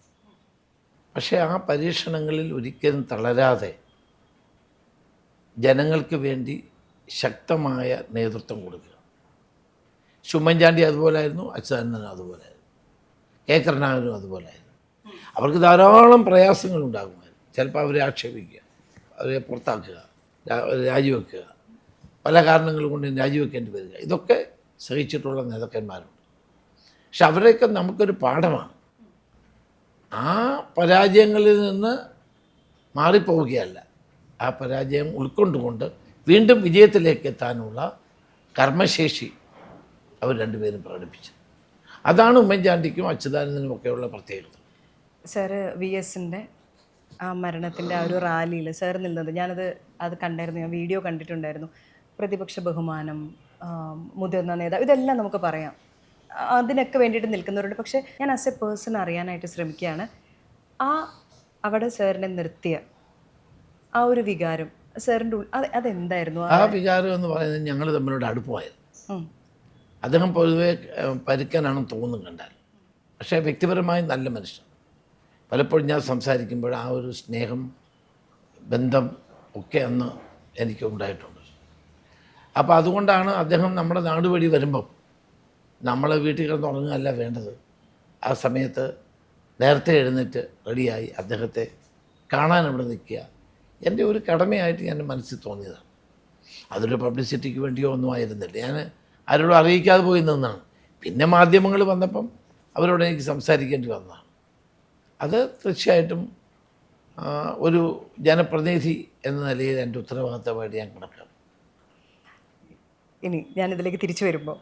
പക്ഷേ ആ പരീക്ഷണങ്ങളിൽ ഒരിക്കലും തളരാതെ ജനങ്ങൾക്ക് വേണ്ടി ശക്തമായ നേതൃത്വം കൊടുക്കുക. ഉമ്മൻചാണ്ടി അതുപോലായിരുന്നു, അച്യുതാനന്ദനും അതുപോലായിരുന്നു, കെ കരുണാകരനും അതുപോലായിരുന്നു. അവർക്ക് ധാരാളം പ്രയാസങ്ങളുണ്ടാകുമായിരുന്നു. ചിലപ്പോൾ അവരെ ആക്ഷേപിക്കുക, അവരെ പുറത്താക്കുക, രാജിവെക്കുക, പല കാരണങ്ങൾ കൊണ്ട് രാജിവെക്കേണ്ടി വരിക, ഇതൊക്കെ സഹിച്ചിട്ടുള്ള നേതാക്കന്മാരുണ്ട്. പക്ഷെ അവരെയൊക്കെ നമുക്കൊരു പാഠമാണ്. ആ പരാജയങ്ങളിൽ നിന്ന് മാറിപ്പോവുകയല്ല, ആ പരാജയം ഉൾക്കൊണ്ടുകൊണ്ട് വീണ്ടും വിജയത്തിലേക്ക് എത്താനുള്ള കർമ്മശേഷി അവർ രണ്ടുപേരും പ്രകടിപ്പിച്ചത്. അതാണ് ഉമ്മൻചാണ്ടിക്കും അച്യുതാനന്ദനും ഒക്കെയുള്ള പ്രത്യേകത. സാറ് VSൻ്റെ ആ മരണത്തിൻ്റെ ആ ഒരു റാലിയിൽ സാർ നിന്നത് അത് കണ്ടായിരുന്നു, ഞാൻ വീഡിയോ കണ്ടിട്ടുണ്ടായിരുന്നു. പ്രതിപക്ഷ ബഹുമാനം, മുതിർന്ന നേതാവ്, ഇതെല്ലാം നമുക്ക് പറയാം, അതിനൊക്കെ വേണ്ടിയിട്ട് നിൽക്കുന്നവരുണ്ട്. പക്ഷേ ഞാൻ ആസ് എ പേഴ്സൺ അറിയാനായിട്ട് ശ്രമിക്കുകയാണ്, അവിടെ സാറിനെ നിർത്തിയ ആ ഒരു വികാരം സാറിൻ്റെ അതെന്തായിരുന്നു? ആ വികാരം എന്ന് പറയുന്നത് ഞങ്ങൾ തമ്മിലൂടെ അടുപ്പമായിരുന്നു. അദ്ദേഹം പൊതുവെ പരുക്കനാണെന്ന് തോന്നും കണ്ടാൽ, പക്ഷേ വ്യക്തിപരമായി നല്ല മനുഷ്യൻ. പലപ്പോഴും ഞാൻ സംസാരിക്കുമ്പോൾ ആ ഒരു സ്നേഹം, ബന്ധം ഒക്കെ അന്ന് എനിക്ക് ഉണ്ടായിട്ടുണ്ട്. അപ്പോൾ അതുകൊണ്ടാണ് അദ്ദേഹം നമ്മുടെ നാട് വഴി വരുമ്പം നമ്മൾ വീട്ടിൽ കിടന്ന് ഉറങ്ങുകയല്ല വേണ്ടത്. ആ സമയത്ത് നേരത്തെ എഴുന്നേറ്റ് റെഡിയായി അദ്ദേഹത്തെ കാണാൻ അവിടെ നിൽക്കുക എൻ്റെ ഒരു കടമയായിട്ട് എൻ്റെ മനസ്സിൽ തോന്നിയതാണ്. അതൊരു പബ്ലിസിറ്റിക്ക് വേണ്ടിയോ ഒന്നും ആയിരുന്നില്ല. ഞാൻ ആരോടും അറിയിക്കാതെ പോയി നിന്നാണ്. പിന്നെ മാധ്യമങ്ങൾ വന്നപ്പം അവരോട് എനിക്ക് സംസാരിക്കേണ്ടി വന്നതാണ്. അത് തീർച്ചയായിട്ടും ഒരു ജനപ്രതിനിധി എന്ന നിലയിൽ എൻ്റെ ഉത്തരവാദിത്തമായിട്ട് ഞാൻ കണക്കാണ്. ഇനി ഞാനിതിലേക്ക് തിരിച്ചു വരുമ്പോൾ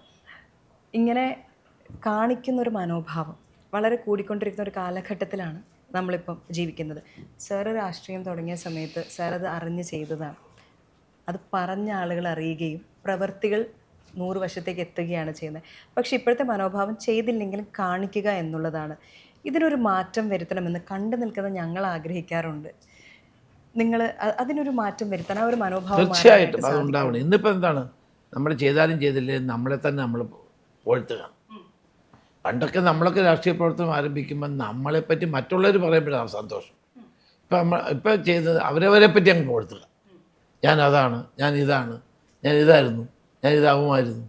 ഇങ്ങനെ കാണിക്കുന്നൊരു മനോഭാവം വളരെ കൂടിക്കൊണ്ടിരിക്കുന്ന ഒരു കാലഘട്ടത്തിലാണ് നമ്മളിപ്പം ജീവിക്കുന്നത്. സാറ് രാഷ്ട്രീയം തുടങ്ങിയ സമയത്ത് സാർ അത് അറിഞ്ഞ് ചെയ്തതാണ്. അത് പറഞ്ഞ ആളുകൾ അറിയുകയും പ്രവൃത്തികൾ 100 വർഷത്തേക്ക് എത്തുകയാണ് ചെയ്യുന്നത്. പക്ഷേ ഇപ്പോഴത്തെ മനോഭാവം ചെയ്തില്ലെങ്കിലും കാണിക്കുക എന്നുള്ളതാണ്. ഇതിനൊരു മാറ്റം വരുത്തണമെന്ന് കണ്ടു നിൽക്കുന്ന ഞങ്ങൾ ആഗ്രഹിക്കാറുണ്ട്. നിങ്ങൾ അതിനൊരു മാറ്റം വരുത്താൻ ആ ഒരു മനോഭാവം തീർച്ചയായിട്ടും അതുണ്ടാവണം. ഇന്നിപ്പോൾ എന്താണ്, നമ്മൾ ചെയ്താലും ചെയ്തില്ലേ നമ്മളെ തന്നെ നമ്മൾ പുകഴ്ത്തുക. പണ്ടൊക്കെ നമ്മളൊക്കെ രാഷ്ട്രീയ പ്രവർത്തനം ആരംഭിക്കുമ്പോൾ നമ്മളെപ്പറ്റി മറ്റുള്ളവർ പറയുമ്പോഴാണ് സന്തോഷം. ഇപ്പം ചെയ്തത് അവരവരെ പറ്റി അങ്ങ് പുകഴ്ത്തുക. ഞാൻ അതാണ്, ഞാൻ ഇതാണ്, ഞാൻ ഇതായിരുന്നു, ഞാൻ ഇതാവുമായിരുന്നു.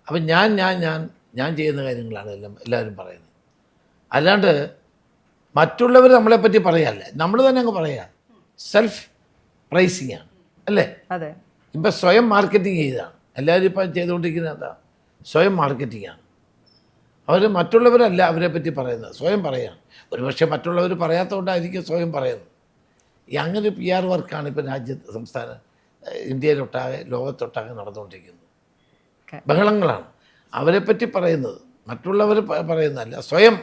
അപ്പം ഞാൻ ചെയ്യുന്ന കാര്യങ്ങളാണ് എല്ലാവരും പറയുന്നത്. അല്ലാണ്ട് മറ്റുള്ളവർ നമ്മളെപ്പറ്റി പറയാല്ലേ, നമ്മൾ തന്നെ അങ്ങ് പറയുക. സെൽഫ് പ്രൈസിങ് ആണ് അല്ലേ? അതെ. ഇപ്പം സ്വയം മാർക്കറ്റിംഗ് ചെയ്താണ് എല്ലാവരും ഇപ്പം ചെയ്തുകൊണ്ടിരിക്കുന്നത്. എന്താ? സ്വയം മാർക്കറ്റിംഗ് ആണ്. അവർ മറ്റുള്ളവരല്ല അവരെ പറ്റി പറയുന്നത്, സ്വയം പറയുകയാണ്. ഒരുപക്ഷെ മറ്റുള്ളവർ പറയാത്തതുകൊണ്ടായിരിക്കും സ്വയം പറയുന്നത്. അങ്ങനെ PR വർക്കാണ് ഇപ്പം സംസ്ഥാന ഇന്ത്യയിലൊട്ടാകെ ലോകത്തൊട്ടാകെ നടന്നുകൊണ്ടിരിക്കുന്നത്. ബഹളങ്ങളാണ് അവരെപ്പറ്റി പറയുന്നത്, മറ്റുള്ളവർ പറയുന്നതല്ല. സ്വയം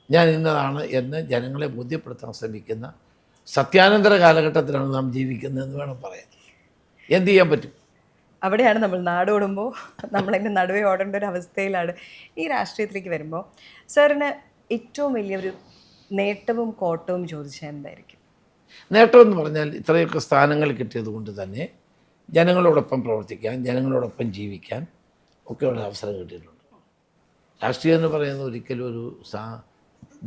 ഞാൻ ഇന്നതാണ് എന്ന് ജനങ്ങളെ ബോധ്യപ്പെടുത്താൻ ശ്രമിക്കുന്ന സത്യാനന്തര കാലഘട്ടത്തിലാണ് നാം ജീവിക്കുന്നതെന്ന് വേണം പറയാൻ. എന്ത് ചെയ്യാൻ പറ്റും? അവിടെയാണ് നമ്മൾ നാടോടുമ്പോൾ നമ്മളതിൻ്റെ നടുവേ ഓടേണ്ട ഒരു അവസ്ഥയിലാണ്. ഈ രാഷ്ട്രീയത്തിലേക്ക് വരുമ്പോൾ സാറിന് ഏറ്റവും വലിയൊരു നേട്ടവും കോട്ടവും ചോദിച്ചാൽ എന്തായിരിക്കും? നേട്ടമെന്ന് പറഞ്ഞാൽ ഇത്രയൊക്കെ സ്ഥാനങ്ങൾ കിട്ടിയത് കൊണ്ട് തന്നെ ജനങ്ങളോടൊപ്പം പ്രവർത്തിക്കാൻ, ജനങ്ങളോടൊപ്പം ജീവിക്കാൻ ഒക്കെയുള്ള അവസരം കിട്ടിയിട്ടുണ്ട്. രാഷ്ട്രീയം എന്ന് പറയുന്നത് ഒരിക്കലും ഒരു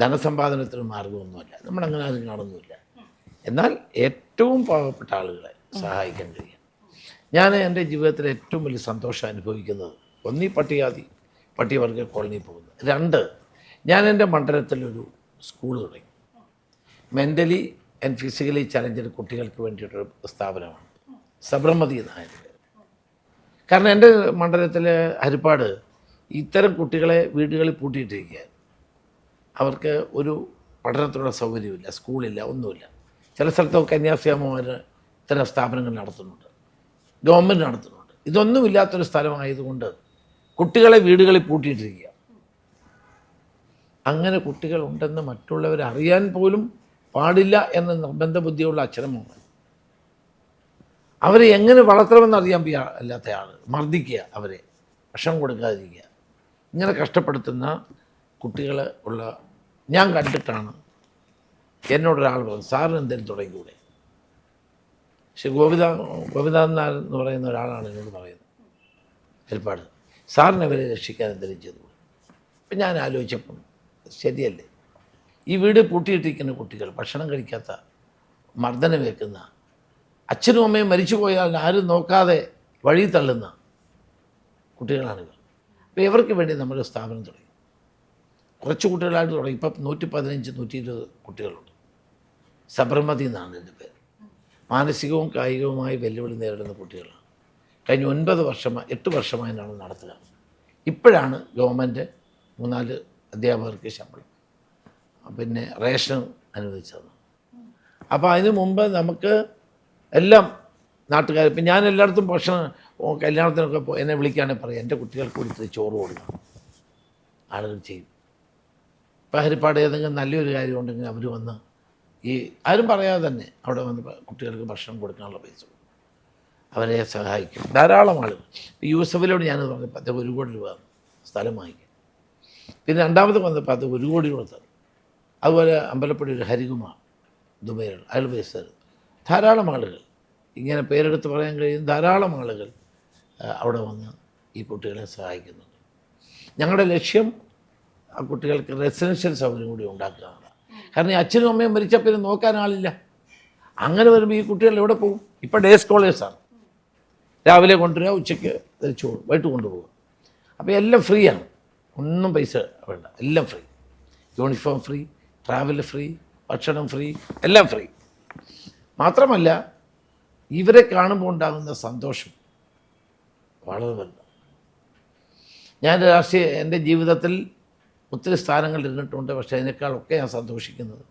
ധനസമ്പാദനത്തിന് മാർഗമൊന്നുമല്ല, നമ്മളങ്ങനെ ആരും കാണുന്നുമില്ല. എന്നാൽ ഏറ്റവും പാവപ്പെട്ട ആളുകളെ സഹായിക്കാൻ കഴിയും. ഞാൻ എൻ്റെ ജീവിതത്തിൽ ഏറ്റവും വലിയ സന്തോഷം അനുഭവിക്കുന്നത്, ഒന്ന് ഈ പട്ടികവർഗ കോളനി പോകുന്നത്, 2 ഞാൻ എൻ്റെ മണ്ഡലത്തിലൊരു സ്കൂൾ തുടങ്ങി. മെൻ്റലി ആൻഡ് ഫിസിക്കലി ചലഞ്ചഡ് കുട്ടികൾക്ക് വേണ്ടിയിട്ടൊരു സ്ഥാപനമാണ് സബർമതി എന്നായത്. കാരണം എൻ്റെ മണ്ഡലത്തിൽ ഹരിപ്പാട് ഇത്തരം കുട്ടികളെ വീടുകളിൽ പൂട്ടിയിട്ടിരിക്കുകയാണ്. അവർക്ക് ഒരു പഠനത്തിനുള്ള സൗകര്യമില്ല, സ്കൂളില്ല, ഒന്നുമില്ല. ചില സ്ഥലത്തൊക്കെ കന്യാസ്വാമിമാർ ഇത്തരം സ്ഥാപനങ്ങൾ നടത്തുന്നുണ്ട്, ഗവൺമെൻറ് നടത്തുന്നുണ്ട്. ഇതൊന്നുമില്ലാത്തൊരു സ്ഥലമായതുകൊണ്ട് കുട്ടികളെ വീടുകളിൽ പൂട്ടിയിട്ടിരിക്കുക. അങ്ങനെ കുട്ടികളുണ്ടെന്ന് മറ്റുള്ളവർ അറിയാൻ പോലും പാടില്ല എന്ന നിർബന്ധ ബുദ്ധിയുള്ള അച്ഛനമ്മമാർ. അവരെ എങ്ങനെ വളർത്തണമെന്നറിയാൻ അല്ലാത്ത ആൾ മർദ്ദിക്കുക, അവരെ ഭക്ഷണം കൊടുക്കാതിരിക്കുക, ഇങ്ങനെ കഷ്ടപ്പെടുത്തുന്ന കുട്ടികൾ ഉള്ള ഞാൻ കണ്ടിട്ടാണ്. എന്നോടൊരാൾ പറഞ്ഞു, സാറിന് എന്തെങ്കിലും തുടങ്ങിക്കൂടെ? പക്ഷെ ഗോപിനാഥൻ നായർ എന്ന് പറയുന്ന ഒരാളാണ് എന്നോട് പറയുന്നത്, ഏർപ്പാട് സാറിനെ അവരെ രക്ഷിക്കാൻ എന്തെങ്കിലും ചെയ്തു. അപ്പം ഞാൻ ആലോചിച്ചപ്പം ശരിയല്ലേ, ഈ വീട് പൂട്ടിയിട്ടിരിക്കുന്ന കുട്ടികൾ, ഭക്ഷണം കഴിക്കാത്ത, മർദ്ദനമേൽക്കുന്ന, അച്ഛനും അമ്മയും മരിച്ചു പോയാൽ ആരും നോക്കാതെ വഴി തള്ളുന്ന കുട്ടികളാണിവർ. അപ്പോൾ ഇവർക്ക് വേണ്ടി നമ്മൾ സ്ഥാപനം തുടങ്ങി. കുറച്ച് കുട്ടികളായിട്ട് തുടങ്ങി. ഇപ്പം 115, 120 കുട്ടികളുണ്ട്. സബർമതി എന്നാണ് എൻ്റെ പേര്. മാനസികവും കായികവുമായി വെല്ലുവിളി നേരിടുന്ന കുട്ടികളാണ്. കഴിഞ്ഞ 8 വർഷമായി നമ്മൾ നടത്തുക. ഇപ്പോഴാണ് ഗവൺമെൻറ് 3-4 അധ്യാപകർക്ക് ശമ്പളം, പിന്നെ റേഷൻ അനുവദിച്ചത്. അപ്പോൾ അതിന് മുമ്പ് നമുക്ക് എല്ലാം നാട്ടുകാർ, ഇപ്പം ഞാൻ എല്ലായിടത്തും ഭക്ഷണം കല്യാണത്തിനൊക്കെ എന്നെ വിളിക്കുകയാണെങ്കിൽ പറയും, എൻ്റെ കുട്ടികൾക്ക് കൊടുത്ത് ചോറ് കൊടുക്കണം. ആളുകൾ ചെയ്യും. ഇപ്പം ഹരിപ്പാട് ഏതെങ്കിലും നല്ലൊരു കാര്യമുണ്ടെങ്കിൽ അവർ വന്ന് ആരും പറയാതെ തന്നെ അവിടെ വന്ന് കുട്ടികൾക്ക് ഭക്ഷണം കൊടുക്കാനുള്ള പൈസ അവരെ സഹായിക്കും ധാരാളം ആളുകൾ. യൂസഫിലോട് ഞാനത് പറഞ്ഞപ്പോൾ അത് 1 കോടി രൂപ സ്ഥലം വാങ്ങിക്കും. പിന്നെ രണ്ടാമത് വന്നപ്പോൾ അത് 1 കോടി കൊടുത്തത്. അതുപോലെ അമ്പലപ്പുഴ ഒരു ഹരികുമാർ ദുബൈയിലുള്ള അയാൾ പൈസ തരും. ധാരാളം ആളുകൾ, ഇങ്ങനെ പേരെടുത്ത് പറയാൻ കഴിയും, ധാരാളം ആളുകൾ അവിടെ വന്ന് ഈ കുട്ടികളെ സഹായിക്കുന്നുണ്ട്. ഞങ്ങളുടെ ലക്ഷ്യം ആ കുട്ടികൾക്ക് റെസിഡൻഷ്യൽ സൗകര്യം കൂടി ഉണ്ടാക്കുകയാണ്. കാരണം ഈ അച്ഛനും അമ്മയും മരിച്ചാൽ പിന്നെ നോക്കാൻ ആളില്ല. അങ്ങനെ വരുമ്പോൾ ഈ കുട്ടികൾ എവിടെ പോകും? ഇപ്പോൾ ഡേ സ്കോളേഴ്സാണ്. രാവിലെ കൊണ്ടുവരിക, ഉച്ചയ്ക്ക് തിരിച്ചു പോകും, വൈകിട്ട് കൊണ്ടുപോകുക. അപ്പോൾ എല്ലാം ഫ്രീ ആണ്, ഒന്നും പൈസ വേണ്ട, എല്ലാം free. Uniform free, travel free, ഭക്ഷണം ഫ്രീ, എല്ലാം ഫ്രീ. മാത്രമല്ല ഇവരെ കാണുമ്പോൾ ഉണ്ടാകുന്ന സന്തോഷം വളരെ വലുതാണ്. ഞാൻ എൻ്റെ ജീവിതത്തിൽ ഒത്തിരി സ്ഥാനങ്ങളിൽ ഇരുന്നിട്ടുണ്ട്. പക്ഷേ അതിനേക്കാളൊക്കെ ഞാൻ സന്തോഷിക്കുന്നത്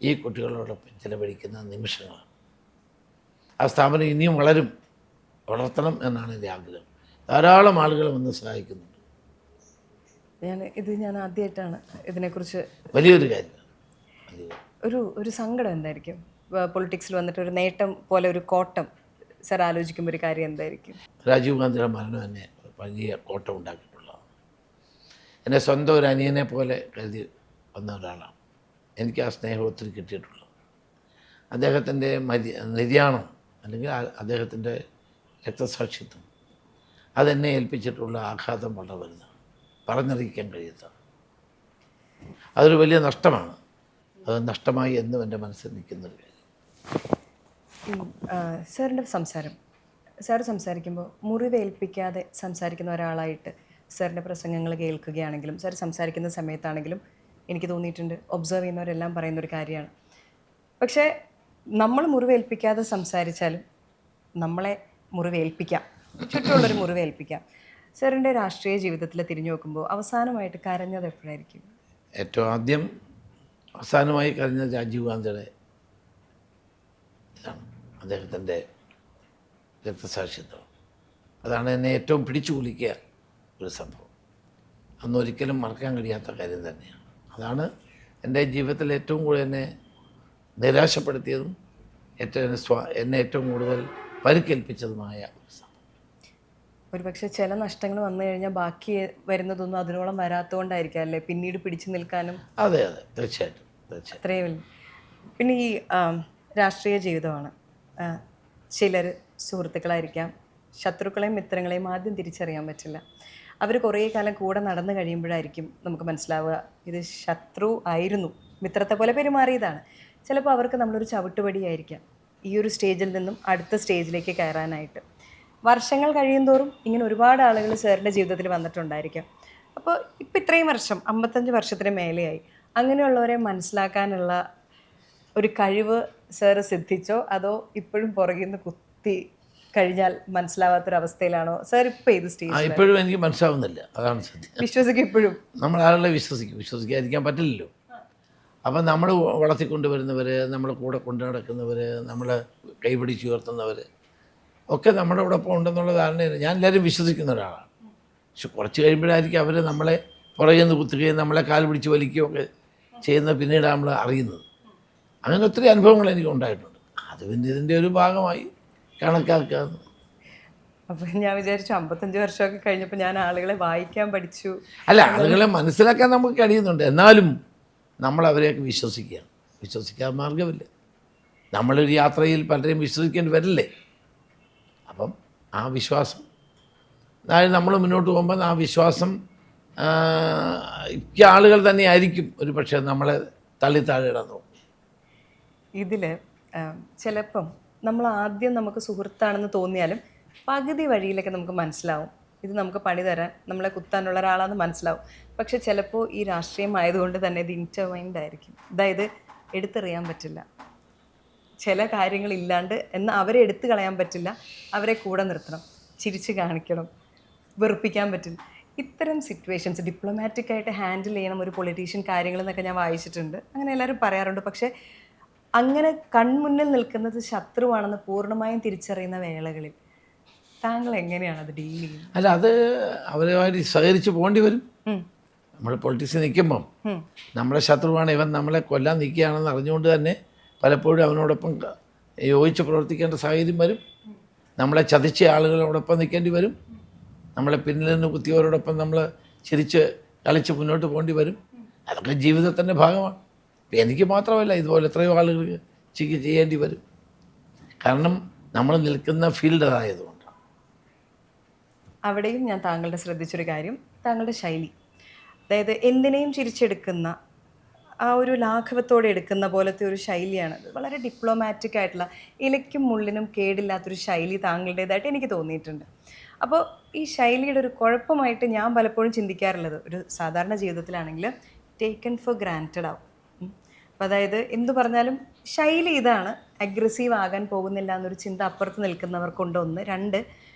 ഈ കുട്ടികളോടൊപ്പം ചിലവഴിക്കുന്ന നിമിഷങ്ങളാണ്. ആ സ്ഥാപനം ഇനിയും വളർത്തണം എന്നാണ് എൻ്റെ ആഗ്രഹം. ധാരാളം ആളുകൾ വന്ന് സഹായിക്കുന്നുണ്ട്. ഞാൻ ആദ്യമായിട്ടാണ് ഇതിനെക്കുറിച്ച് വലിയൊരു കാര്യമാണ്. ഒരു സങ്കടം എന്തായിരിക്കും? പൊളിറ്റിക്സിൽ വന്നിട്ട് ഒരു നേട്ടം പോലെ ഒരു കോട്ടം സാർ ആലോചിക്കുമ്പോൾ ഒരു കാര്യം എന്തായിരിക്കും? രാജീവ് ഗാന്ധിയുടെ മരണം എന്നെ വലിയ കോട്ടം ഉണ്ടാക്കിയിട്ടുള്ളതാണ്. എന്നെ സ്വന്തം ഒരു അനിയനെ പോലെ കരുതി വന്ന ഒരാളാണ്. എനിക്ക് ആ സ്നേഹം ഒത്തിരി കിട്ടിയിട്ടുള്ളത്. അദ്ദേഹത്തിൻ്റെ നിര്യാണം അല്ലെങ്കിൽ അദ്ദേഹത്തിൻ്റെ രക്തസാക്ഷിത്വം അതെന്നെ ഏൽപ്പിച്ചിട്ടുള്ള ആഘാതം വളരെ വലുതാണ്, പറഞ്ഞറിയിക്കാൻ കഴിയാത്ത. അതൊരു വലിയ നഷ്ടമാണ്. അത് നഷ്ടമായി എന്നും എൻ്റെ മനസ്സിൽ നിൽക്കുന്നൊരു കാര്യം. സാറിൻ്റെ സാർ സംസാരിക്കുമ്പോൾ മുറിവേൽപ്പിക്കാതെ സംസാരിക്കുന്ന ഒരാളായിട്ട് സാറിൻ്റെ പ്രസംഗങ്ങൾ കേൾക്കുകയാണെങ്കിലും സാർ സംസാരിക്കുന്ന സമയത്താണെങ്കിലും എനിക്ക് തോന്നിയിട്ടുണ്ട്, ഒബ്സർവ് ചെയ്യുന്നവരെല്ലാം പറയുന്നൊരു കാര്യമാണ്. പക്ഷേ നമ്മൾ മുറിവേൽപ്പിക്കാതെ സംസാരിച്ചാലും നമ്മളെ മുറിവേൽപ്പിക്കാം, ചുറ്റുമുള്ളൊരു മുറിവേൽപ്പിക്കാം. സാറിൻ്റെ രാഷ്ട്രീയ ജീവിതത്തിൽ തിരിഞ്ഞു നോക്കുമ്പോൾ അവസാനമായിട്ട് കരഞ്ഞത് എപ്പോഴായിരിക്കും? ഏറ്റവും അവസാനമായി കരഞ്ഞത് രാജീവ് ഗാന്ധിയുടെ ഇതാണ്, അദ്ദേഹത്തിൻ്റെ രക്തസാക്ഷിത്വം. അതാണ് എന്നെ ഏറ്റവും പിടിച്ചു കുലിക്കുക ഒരു സംഭവം. അന്നൊരിക്കലും മറക്കാൻ കഴിയാത്ത കാര്യം തന്നെയാണ്. അതാണ് എൻ്റെ ജീവിതത്തിൽ ഏറ്റവും കൂടുതൽ എന്നെ നിരാശപ്പെടുത്തിയതും എന്നെ ഏറ്റവും കൂടുതൽ പരിക്കേൽപ്പിച്ചതുമായ ഒരു സംഭവം. ഒരുപക്ഷെ ചില നഷ്ടങ്ങൾ വന്നു കഴിഞ്ഞാൽ ബാക്കി വരുന്നതൊന്നും അതിനോളം വരാത്തതുകൊണ്ടായിരിക്കാം അല്ലേ പിന്നീട് പിടിച്ചു നിൽക്കാനും? അതെ, തീർച്ചയായിട്ടും. അത്രയേ ഉള്ളൂ. പിന്നെ ഈ രാഷ്ട്രീയ ജീവിതമാണ്. ചിലർ സുഹൃത്തുക്കളായിരിക്കാം, ശത്രുക്കളെയും മിത്രങ്ങളെയും ആദ്യം തിരിച്ചറിയാൻ പറ്റില്ല. അവർ കുറേ കാലം കൂടെ നടന്നു കഴിയുമ്പോഴായിരിക്കും നമുക്ക് മനസ്സിലാവുക ഇത് ശത്രു ആയിരുന്നു, മിത്രത്തെ പോലെ പെരുമാറിയതാണ്. ചിലപ്പോൾ അവർക്ക് നമ്മളൊരു ചവിട്ടുപടിയായിരിക്കാം ഈ ഒരു സ്റ്റേജിൽ നിന്നും അടുത്ത സ്റ്റേജിലേക്ക് കയറാനായിട്ട്. വർഷങ്ങൾ കഴിയുന്തോറും ഇങ്ങനെ ഒരുപാട് ആളുകൾ സാറിൻ്റെ ജീവിതത്തിൽ വന്നിട്ടുണ്ടായിരിക്കാം. അപ്പോൾ ഇപ്പം ഇത്രയും വർഷം 55 വർഷത്തിന് മേലെയായി, അങ്ങനെയുള്ളവരെ മനസ്സിലാക്കാനുള്ള ഒരു കഴിവ് സാറ് സിദ്ധിച്ചോ അതോ ഇപ്പോഴും പുറകിൽ നിന്ന് കുത്തി കഴിഞ്ഞാൽ മനസ്സിലാവാത്തൊരവസ്ഥയിലാണോ സാർ ഇപ്പോൾ ഏത് സ്റ്റേജ്? ഇപ്പോഴും എനിക്ക് മനസ്സിലാവുന്നില്ല, അതാണ് സത്യം. വിശ്വസിക്കും ഇപ്പോഴും? നമ്മൾ ആളുകളെ വിശ്വസിക്കാതിരിക്കാൻ പറ്റില്ലല്ലോ. അപ്പം നമ്മൾ വളർത്തിക്കൊണ്ടുവരുന്നവർ, നമ്മളെ കൂടെ കൊണ്ടു നടക്കുന്നവർ, നമ്മളെ കൈപിടിച്ച് ഉയർത്തുന്നവർ ഒക്കെ നമ്മുടെ ഒപ്പം ഉണ്ടെന്നുള്ള ധാരണയാണ്. ഞാൻ എല്ലാവരും വിശ്വസിക്കുന്ന ഒരാളാണ്. പക്ഷെ കുറച്ച് കഴിയുമ്പോഴായിരിക്കും അവർ നമ്മളെ പുറകിൽ നിന്ന് കുത്തുകയും നമ്മളെ കാൽ പിടിച്ച് വലിക്കുകയും ഒക്കെ ചെയ്യുന്നത് പിന്നീട് നമ്മൾ അറിയുന്നത്. അങ്ങനെ ഒത്തിരി അനുഭവങ്ങൾ എനിക്ക് ഉണ്ടായിട്ടുണ്ട്. അത് പിന്നെ ഇതിൻ്റെ ഒരു ഭാഗമായി കണക്കാക്കുക. അപ്പം ഞാൻ വിചാരിച്ചു 55 വർഷമൊക്കെ കഴിഞ്ഞപ്പോൾ ഞാൻ ആളുകളെ വായിക്കാൻ പഠിച്ചു. അല്ല, ആളുകളെ മനസ്സിലാക്കാൻ നമുക്ക് കഴിയുന്നുണ്ട്. എന്നാലും നമ്മൾ അവരെയൊക്കെ വിശ്വസിക്കുകയാണ്. വിശ്വസിക്കാൻ മാർഗമില്ല. നമ്മളൊരു യാത്രയിൽ പലരെയും വിശ്വസിക്കേണ്ടി വരില്ലേ? അപ്പം ആ വിശ്വാസം, അതായത് നമ്മൾ മുന്നോട്ട് പോകുമ്പോൾ ആ വിശ്വാസം ഈ ആളുകൾ തന്നെ ആയിരിക്കും ഒരു പക്ഷേ നമ്മളെ തള്ളിത്താഴെയിടാൻ നോക്കും. ഇതിൽ ചിലപ്പം നമ്മൾ ആദ്യം നമുക്ക് സുഹൃത്താണെന്ന് തോന്നിയാലും പകുതി വഴിയിലൊക്കെ നമുക്ക് മനസ്സിലാവും ഇത് നമുക്ക് പണി തരാൻ നമ്മളെ കുത്താനുള്ള ഒരാളാണെന്ന് മനസ്സിലാവും. പക്ഷെ ചിലപ്പോൾ ഈ രാഷ്ട്രീയം ആയതുകൊണ്ട് തന്നെ ഇത് ഇൻറ്റർവൈൻഡ് ആയിരിക്കും. അതായത് എടുത്തെറിയാൻ പറ്റില്ല, ചില കാര്യങ്ങളില്ലാണ്ട് എന്നാൽ അവരെ എടുത്തു കളയാൻ പറ്റില്ല, അവരെ കൂടെ നിർത്തണം, ചിരിച്ച് കാണിക്കണം, വെറുപ്പിക്കാൻ പറ്റില്ല. ഇത്തരം സിറ്റുവേഷൻസ് ഡിപ്ലോമാറ്റിക്കായിട്ട് ഹാൻഡിൽ ചെയ്യണം ഒരു പൊളിറ്റീഷ്യൻ കാര്യങ്ങളെന്നൊക്കെ ഞാൻ വായിച്ചിട്ടുണ്ട്. അങ്ങനെ എല്ലാവരും പറയാറുണ്ട്. പക്ഷേ അങ്ങനെ കൺമുന്നിൽ നിൽക്കുന്നത് ശത്രുവാണെന്ന് പൂർണ്ണമായും തിരിച്ചറിയുന്ന വേളകളിൽ താങ്കൾ എങ്ങനെയാണ് അത് ഡീൽ ചെയ്യുന്നത്? അല്ല, അത് അവരുമായിട്ട് സഹകരിച്ച് പോകേണ്ടി വരും. നമ്മൾ പൊളിറ്റിക്സിൽ നിൽക്കുമ്പം നമ്മളെ ശത്രുവാണ് ഇവൻ, നമ്മളെ കൊല്ലാൻ നിൽക്കുകയാണെന്ന് അറിഞ്ഞുകൊണ്ട് തന്നെ പലപ്പോഴും അവനോടൊപ്പം യോജിച്ച് പ്രവർത്തിക്കേണ്ട സാഹചര്യം വരും. നമ്മളെ ചതിച്ച ആളുകളോടൊപ്പം നിൽക്കേണ്ടി വരും. നമ്മളെ പിന്നിൽ നിന്ന് കുത്തിയവരോടൊപ്പം നമ്മൾ ചിരിച്ച് കളിച്ച് മുന്നോട്ട് പോകേണ്ടി വരും. അതൊക്കെ ജീവിതത്തിൻ്റെ ഭാഗമാണ്. എനിക്ക് മാത്രമല്ല, ഇതുപോലെ എത്രയോ ആളുകൾക്ക് ചെയ്യേണ്ടി വരും. കാരണം നമ്മൾ നിൽക്കുന്ന ഫീൽഡ് അതായതുകൊണ്ടാണ്. അവിടെയും ഞാൻ താങ്കളുടെ ശ്രദ്ധിച്ചൊരു കാര്യം, താങ്കളുടെ ശൈലി. അതായത് എന്തിനേയും ചിരിച്ചെടുക്കുന്ന ആ ഒരു ലാഘവത്തോടെ എടുക്കുന്ന പോലത്തെ ഒരു ശൈലിയാണ്. വളരെ ഡിപ്ലോമാറ്റിക് ആയിട്ടുള്ള, ഇലയ്ക്കും മുള്ളിനും കേടില്ലാത്തൊരു ശൈലി താങ്കളുടേതായിട്ട് എനിക്ക് തോന്നിയിട്ടുണ്ട്. അപ്പോൾ ഈ ശൈലിയുടെ ഒരു കുഴപ്പമായിട്ട് ഞാൻ പലപ്പോഴും ചിന്തിക്കാറുള്ളത്, ഒരു സാധാരണ ജീവിതത്തിലാണെങ്കിൽ ടേക്കൺ ഫോർ ഗ്രാൻറ്റഡ് ആവും. അപ്പോൾ അതായത് എന്തു പറഞ്ഞാലും ശൈലി ഇതാണ്, അഗ്രസീവ് ആകാൻ പോകുന്നില്ല എന്നൊരു ചിന്ത അപ്പുറത്ത് നിൽക്കുന്നവർക്കുണ്ട്. ഒന്ന്. രണ്ട്,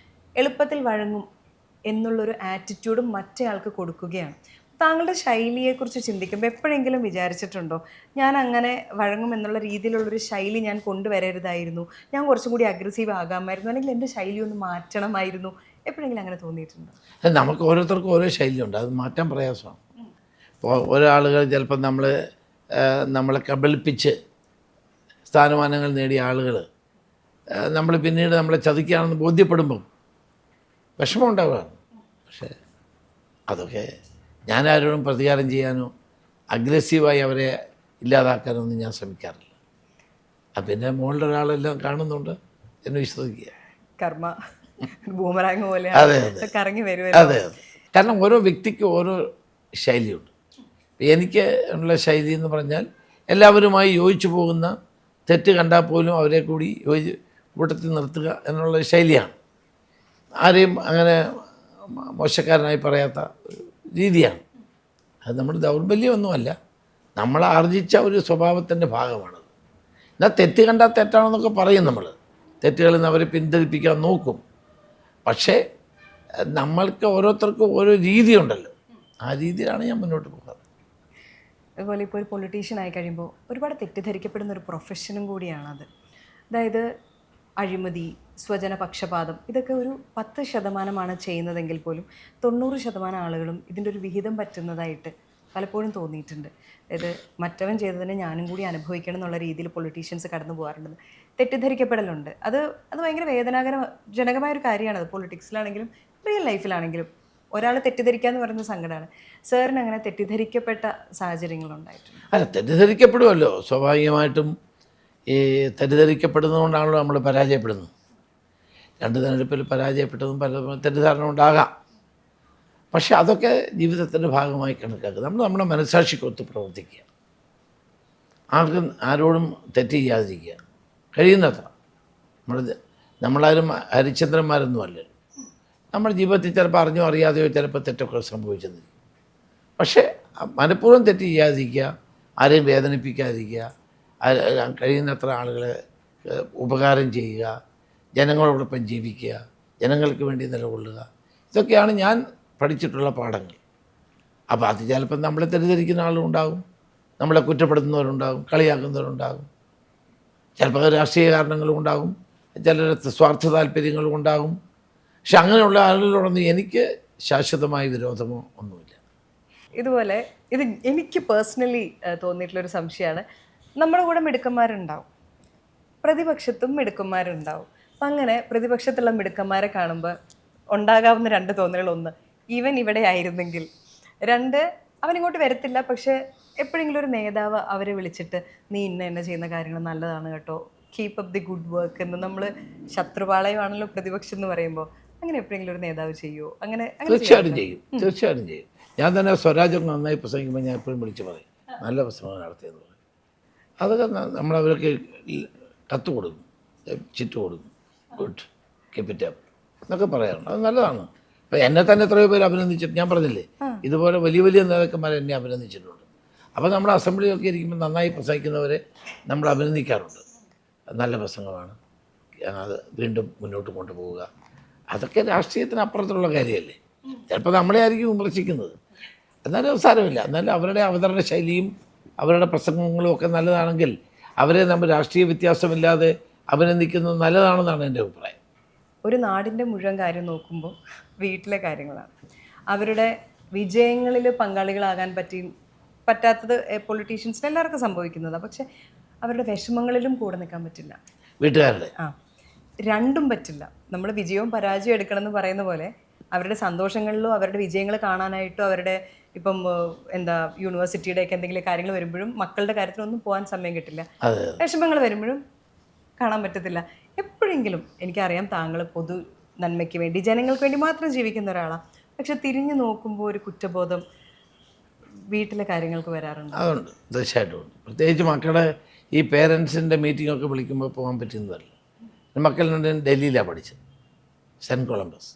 എളുപ്പത്തിൽ വഴങ്ങും എന്നുള്ളൊരു ആറ്റിറ്റ്യൂഡും മറ്റേ ആൾക്ക് കൊടുക്കുകയാണ്. താങ്കളുടെ ശൈലിയെക്കുറിച്ച് ചിന്തിക്കുമ്പോൾ എപ്പോഴെങ്കിലും വിചാരിച്ചിട്ടുണ്ടോ, ഞാൻ അങ്ങനെ വഴങ്ങും എന്നുള്ള രീതിയിലുള്ളൊരു ശൈലി ഞാൻ കൊണ്ടുവരരുതായിരുന്നു, ഞാൻ കുറച്ചും കൂടി അഗ്രസീവ് ആകാമായിരുന്നു, അല്ലെങ്കിൽ എൻ്റെ ശൈലി ഒന്ന് മാറ്റണമായിരുന്നു, എപ്പോഴെങ്കിലും അങ്ങനെ തോന്നിയിട്ടുണ്ടോ? നമുക്ക് ഓരോരുത്തർക്കും ഓരോ ശൈലിയുണ്ട്, അത് മാറ്റാൻ പ്രയാസമാണ്. ഇപ്പോൾ ഓരോ ആളുകൾ ചിലപ്പോൾ നമ്മളെ കബളിപ്പിച്ച് സ്ഥാനമാനങ്ങൾ നേടിയ ആളുകൾ നമ്മൾ പിന്നീട് നമ്മളെ ചതിക്കുകയാണെന്ന് ബോധ്യപ്പെടുമ്പം വിഷമം ഉണ്ടാവുകയാണ്. പക്ഷേ അതൊക്കെ ഞാൻ ആരോടും പ്രതികാരം ചെയ്യാനോ അഗ്രസീവായി അവരെ ഇല്ലാതാക്കാനോ ഒന്നും ഞാൻ ശ്രമിക്കാറില്ല. പിന്നെ മുകളിൽ ഒരാളെല്ലാം കാണുന്നുണ്ട് എന്ന് വിശ്വസിക്കുക. കർമ്മ ബൂമറാങ് പോലെ കറങ്ങി വരുമല്ലോ. അതെ അതെ. കാരണം ഓരോ വ്യക്തിക്കും ഓരോ ശൈലിയുണ്ട്. എനിക്ക് ഉള്ള ശൈലി എന്ന് പറഞ്ഞാൽ എല്ലാവരുമായി യോജിച്ചു പോകുന്ന, തെറ്റ് കണ്ടാൽ പോലും അവരെ കൂടി കൂട്ടത്തിൽ നിർത്തുക എന്നുള്ള ശൈലിയാണ്. ആരെയും അങ്ങനെ മോശക്കാരനായി പറയാത്ത രീതിയാണ്. അത് നമ്മുടെ ദൗർബല്യമൊന്നുമല്ല, നമ്മൾ ആർജിച്ച ഒരു സ്വഭാവത്തിൻ്റെ ഭാഗമാണത്. എന്നാൽ തെറ്റ് കണ്ടാൽ തെറ്റാണെന്നൊക്കെ പറയും. നമ്മൾ തെറ്റുകളിൽ നിന്ന് അവരെ പിന്തിരിപ്പിക്കാൻ നോക്കും. പക്ഷേ നമ്മൾക്ക് ഓരോരുത്തർക്കും ഓരോ രീതിയുണ്ടല്ലോ, ആ രീതിയിലാണ് ഞാൻ മുന്നോട്ട് പോകുന്നത്. അതുപോലെ ഇപ്പോൾ ഒരു പൊളിറ്റീഷ്യൻ ആയി കഴിയുമ്പോൾ ഒരുപാട് തെറ്റിദ്ധരിക്കപ്പെടുന്ന ഒരു പ്രൊഫഷനും കൂടിയാണത്. അതായത് അഴിമതി, സ്വജന പക്ഷപാതം, ഇതൊക്കെ ഒരു 10% ചെയ്യുന്നതെങ്കിൽ പോലും 90% ആളുകളും ഇതിൻ്റെ ഒരു വിഹിതം പറ്റുന്നതായിട്ട് പലപ്പോഴും തോന്നിയിട്ടുണ്ട്. അതായത് മറ്റവൻ ചെയ്തതിനെ ഞാനും കൂടി അനുഭവിക്കണം എന്നുള്ള രീതിയിൽ പൊളിറ്റീഷ്യൻസ് കടന്നു പോകാറുണ്ട്. തെറ്റിദ്ധരിക്കപ്പെടലുണ്ട്. അത് ഭയങ്കര വേദനാജനകമായൊരു കാര്യമാണത്. പൊളിറ്റിക്സിലാണെങ്കിലും റിയൽ ലൈഫിലാണെങ്കിലും ഒരാൾ തെറ്റിദ്ധരിക്കുക എന്ന് പറയുന്ന സങ്കടമാണ്. സാറിന് അങ്ങനെ തെറ്റിദ്ധരിക്കപ്പെട്ട സാഹചര്യങ്ങളുണ്ടായിട്ടുണ്ട്? അല്ല, തെറ്റിദ്ധരിക്കപ്പെടുമല്ലോ സ്വാഭാവികമായിട്ടും. ഈ തെറ്റിദ്ധരിക്കപ്പെടുന്നതുകൊണ്ടാണല്ലോ നമ്മൾ പരാജയപ്പെടുന്നത്. 2 തെരഞ്ഞെടുപ്പിൽ പരാജയപ്പെട്ടതും പല തെറ്റിദ്ധാരണ ഉണ്ടാകാം. പക്ഷെ അതൊക്കെ ജീവിതത്തിൻ്റെ ഭാഗമായി കണക്കാക്കുക. നമ്മൾ നമ്മുടെ മനസ്സാക്ഷിക്കൊത്ത് പ്രവർത്തിക്കുക, ആരോടും തെറ്റ് ചെയ്യാതിരിക്കുക, കഴിയുന്നത്ര. നമ്മളാരും ഹരിചന്ദ്രന്മാരൊന്നും അല്ലല്ലോ. നമ്മുടെ ജീവിതത്തിൽ ചിലപ്പോൾ അറിഞ്ഞോ അറിയാതെയോ ചിലപ്പോൾ തെറ്റൊക്കെ സംഭവിച്ചെന്നിരിക്കും. പക്ഷേ മനഃപൂർവ്വം തെറ്റ് ചെയ്യാതിരിക്കുക, ആരെയും വേദനിപ്പിക്കാതിരിക്കുക, കഴിയുന്നത്ര ആളുകളെ ഉപകാരം ചെയ്യുക, ജനങ്ങളോടൊപ്പം ജീവിക്കുക, ജനങ്ങൾക്ക് വേണ്ടി നിലകൊള്ളുക, ഇതൊക്കെയാണ് ഞാൻ പഠിച്ചിട്ടുള്ള പാഠങ്ങൾ. അപ്പോൾ അത് ചിലപ്പോൾ നമ്മളെ തെറ്റിദ്ധരിക്കുന്ന ആളും ഉണ്ടാകും, നമ്മളെ കുറ്റപ്പെടുത്തുന്നവരുണ്ടാകും, കളിയാക്കുന്നവരുണ്ടാകും. ചിലപ്പോൾ രാഷ്ട്രീയ കാരണങ്ങളും ഉണ്ടാകും, ചിലരുടെ സ്വാർത്ഥ താല്പര്യങ്ങളും ഉണ്ടാകും. പക്ഷെ അങ്ങനെയുള്ള ആളുകളോടൊന്നും എനിക്ക് ശാശ്വതമായ വിരോധമോ ഒന്നുമില്ല. ഇതുപോലെ ഇത് എനിക്ക് പേഴ്സണലി തോന്നിയിട്ടുള്ളൊരു സംശയമാണ്. നമ്മുടെ കൂടെ മിടുക്കന്മാരുണ്ടാവും, പ്രതിപക്ഷത്തും മിടുക്കന്മാരുണ്ടാവും. അപ്പം അങ്ങനെ പ്രതിപക്ഷത്തുള്ള മിടുക്കന്മാരെ കാണുമ്പോൾ ഉണ്ടാകാവുന്ന രണ്ട് തോന്നലുകൾ: ഒന്ന്, ഇവൻ ഇവിടെ ആയിരുന്നെങ്കിൽ; രണ്ട്, അവനിങ്ങോട്ട് വരത്തില്ല, പക്ഷേ എപ്പോഴെങ്കിലും ഒരു നേതാവ് അവരെ വിളിച്ചിട്ട് നീ ഇന്ന ചെയ്യുന്ന കാര്യങ്ങൾ നല്ലതാണ് കേട്ടോ, keep up the good work എന്ന്. നമ്മൾ ശത്രുപാളയമാണല്ലോ പ്രതിപക്ഷം എന്ന് പറയുമ്പോൾ. അങ്ങനെ എപ്പോഴെങ്കിലും ഒരു നേതാവ് ചെയ്യുമോ? അങ്ങനെ തീർച്ചയായിട്ടും ചെയ്യും. ഞാൻ തന്നെ സ്വരാജ് നന്നായി പ്രസംഗിക്കുമ്പോൾ ഞാൻ എപ്പോഴും വിളിച്ച് പറയും, നല്ല പ്രസംഗം നടത്തിയെന്ന് പറയും. അതൊക്കെ നമ്മളവർക്ക് കത്ത് കൊടുക്കും, ചിറ്റ് കൊടുക്കും, ഗുഡ്, കീപ്പ് ഇറ്റ് അപ്പ് എന്നൊക്കെ പറയാറുണ്ട്. അത് നല്ലതാണ്. ഇപ്പം എന്നെ തന്നെ എത്രയോ പേര് അഭിനന്ദിച്ചിട്ട്, ഞാൻ പറഞ്ഞില്ലേ, ഇതുപോലെ വലിയ വലിയ നേതാക്കന്മാരെ എന്നെ അഭിനന്ദിച്ചിട്ടുണ്ട്. അപ്പോൾ നമ്മുടെ അസംബ്ലിയൊക്കെ ഇരിക്കുമ്പോൾ നന്നായി പ്രസംഗിക്കുന്നവരെ നമ്മൾ അഭിനന്ദിക്കാറുണ്ട്. നല്ല പ്രസംഗമാണ്, അത് വീണ്ടും മുന്നോട്ട് കൊണ്ടുപോവുക. അതൊക്കെ രാഷ്ട്രീയത്തിന് അപ്പുറത്തുള്ള കാര്യമല്ലേ. ചിലപ്പോൾ നമ്മളെ ആയിരിക്കും വിമർശിക്കുന്നത്, എന്നാലും സാരമില്ല. എന്നാലും അവരുടെ അവതരണ ശൈലിയും അവരുടെ പ്രസംഗങ്ങളും ഒക്കെ നല്ലതാണെങ്കിൽ അവരെ നമ്മൾ രാഷ്ട്രീയ വ്യത്യാസമില്ലാതെ അഭിനന്ദിക്കുന്നത് നല്ലതാണെന്നാണ് എൻ്റെ അഭിപ്രായം. ഒരു നാടിൻ്റെ മുഴുവൻ കാര്യം നോക്കുമ്പോൾ വീട്ടിലെ കാര്യങ്ങളാണ്. അവരുടെ വിജയങ്ങളിൽ പങ്കാളികളാകാൻ പറ്റാത്തത് പൊളിറ്റീഷ്യൻസിന് എല്ലാവർക്കും സംഭവിക്കുന്നതാണ്. പക്ഷെ അവരുടെ വിഷമങ്ങളിലും കൂടെ നിൽക്കാൻ പറ്റില്ല, വീട്ടുകാരുടെ. രണ്ടും പറ്റില്ല. നമ്മൾ വിജയവും പരാജയവും എടുക്കണമെന്ന് പറയുന്ന പോലെ അവരുടെ സന്തോഷങ്ങളിലും അവരുടെ വിജയങ്ങൾ കാണാനായിട്ടും അവരുടെ ഇപ്പം യൂണിവേഴ്സിറ്റിയുടെയൊക്കെ എന്തെങ്കിലും കാര്യങ്ങൾ വരുമ്പോഴും മക്കളുടെ കാര്യത്തിനൊന്നും പോകാൻ സമയം കിട്ടില്ല. വിഷമങ്ങൾ വരുമ്പോഴും കാണാൻ പറ്റത്തില്ല. എപ്പോഴെങ്കിലും എനിക്കറിയാം താങ്കൾ പൊതു നന്മയ്ക്ക് വേണ്ടി ജനങ്ങൾക്ക് വേണ്ടി മാത്രം ജീവിക്കുന്ന ഒരാളാണ്. പക്ഷെ തിരിഞ്ഞു നോക്കുമ്പോൾ ഒരു കുറ്റബോധം വീട്ടിലെ കാര്യങ്ങൾക്ക് വരാറുണ്ട്. അതുണ്ട്, തീർച്ചയായിട്ടും ഉണ്ട്. പ്രത്യേകിച്ച് മക്കളുടെ ഈ പേരൻസിൻ്റെ മീറ്റിങ്ങൊക്കെ വിളിക്കുമ്പോൾ പോകാൻ പറ്റുന്നതല്ല. മക്കൾ ഡൽഹിയിലാണ് പഠിച്ചത്, സെൻറ്റ് കൊളംബസ്.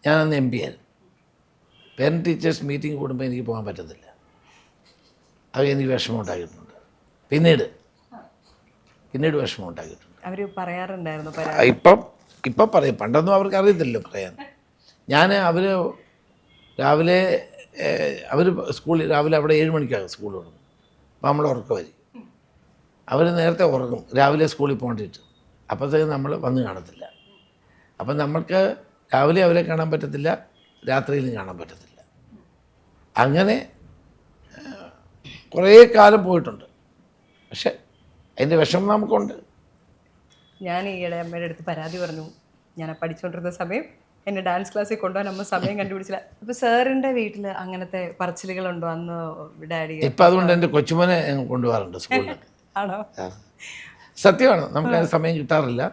ഞാനന്ന് MP ആയിരുന്നു. പേരൻറ്റ് ടീച്ചേഴ്സ് മീറ്റിംഗ് കൂടുമ്പോൾ എനിക്ക് പോകാൻ പറ്റത്തില്ല. അത് എനിക്ക് വിഷമം ഉണ്ടാക്കിയിട്ടുണ്ട്. പിന്നീട് വിഷമം ഉണ്ടാക്കിയിട്ടുണ്ട്. അവർ പറയാറുണ്ടായിരുന്നു. ഇപ്പം പറയും, പണ്ടൊന്നും അവർക്ക് അറിയത്തില്ലല്ലോ പറയാൻ. അവർ രാവിലെ സ്കൂളിൽ രാവിലെ അവിടെ 7 മണിക്കാണ് സ്കൂൾ തുടങ്ങും. അപ്പോൾ നമ്മൾ ഉറക്കമായിരിക്കും. അവർ നേരത്തെ ഉറങ്ങും രാവിലെ സ്കൂളിൽ പോകേണ്ടിയിട്ട്. അപ്പോഴത്തേക്ക് നമ്മൾ വന്ന് കാണത്തില്ല. അപ്പം നമുക്ക് രാവിലെ അവരെ കാണാൻ പറ്റത്തില്ല, രാത്രിയിലും കാണാൻ പറ്റത്തില്ല. അങ്ങനെ കുറേ കാലം പോയിട്ടുണ്ട്. പക്ഷെ അതിൻ്റെ വിഷമം നമുക്കുണ്ട്. ഞാൻ ഈയിടെ അമ്മയുടെ അടുത്ത് പരാതി പറഞ്ഞു. ഞാൻ പഠിച്ചുകൊണ്ടിരുന്ന സമയം എന്നെ ഡാൻസ് ക്ലാസ്സിൽ കൊണ്ടുപോകാൻ അമ്മ സമയം കണ്ടുപിടിച്ചില്ല. അപ്പോൾ സാറിൻ്റെ വീട്ടിൽ അങ്ങനത്തെ പറച്ചിലുകളുണ്ടോ അന്ന് ഡാഡി? ഇപ്പം അതുകൊണ്ട് എൻ്റെ കൊച്ചുമോനെ കൊണ്ടുപോകാറുണ്ട് സ്കൂളിൽ. ആണോ? സത്യമാണ്, നമുക്കതിന് സമയം കിട്ടാറില്ല.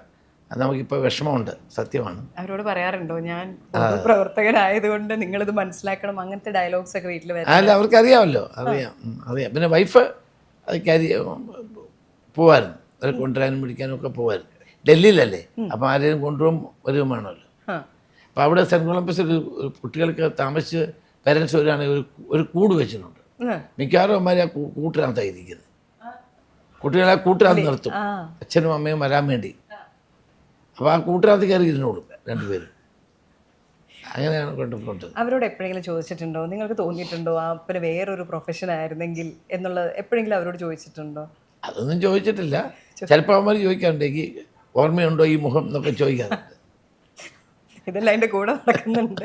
നമുക്കിപ്പോൾ വിഷമമുണ്ട്, സത്യമാണ്. അവരോട് പറയാറുണ്ടോ ഞാൻ പ്രവർത്തകനായതുകൊണ്ട് നിങ്ങളിത് മനസ്സിലാക്കണം, അങ്ങനത്തെ ഡയലോഗ്സ് ഒക്കെ വീട്ടിൽ വരും? അല്ല, അവർക്കറിയാമല്ലോ, അറിയാം. പിന്നെ വൈഫ് അത് പോവായിരുന്നു, അവരെ കൊണ്ടുവരാനും പിടിക്കാനും ഒക്കെ പോവായിരുന്നു. ഡൽഹിയിലല്ലേ, അപ്പോൾ ആരെയും കൊണ്ടുപോകും വരികയും വേണമല്ലോ. അപ്പോൾ അവിടെ സെൻറ്റ് കൊളംബസ് കുട്ടികൾക്ക് താമസിച്ച് പേരൻസ് വരികയാണെങ്കിൽ ഒരു കൂട് വെച്ചിട്ടുണ്ട്. മിക്കവാറും അമ്മമാർ ആ കൂട്ടിനകത്തായിരിക്കുന്നത്. കുട്ടികളെ കൂട്ടിനകത്ത് നിർത്തും, അച്ഛനും അമ്മയും വരാൻ വേണ്ടി. അപ്പോൾ ആ കൂട്ടിനകത്ത് കയറി ഇരുന്നോളും രണ്ടുപേരും. അങ്ങനെയാണ് കൊണ്ടുപോകുന്നത്. അവരോട് എപ്പോഴെങ്കിലും ചോദിച്ചിട്ടുണ്ടോ, നിങ്ങൾക്ക് തോന്നിയിട്ടുണ്ടോ അപ്പന് വേറൊരു പ്രൊഫഷൻ ആയിരുന്നെങ്കിൽ എന്നുള്ളത് എപ്പോഴെങ്കിലും അവരോട് ചോദിച്ചിട്ടുണ്ടോ? അതൊന്നും ചോദിച്ചിട്ടില്ല. ചിലപ്പോൾ അവന്മാർ ചോദിക്കാറുണ്ട്, എനിക്ക് ഓർമ്മയുണ്ടോ ഈ മുഖം എന്നൊക്കെ ചോദിക്കാറുണ്ട്. ഇതെല്ലാം അതിൻ്റെ കൂടെ നടക്കുന്നുണ്ട്.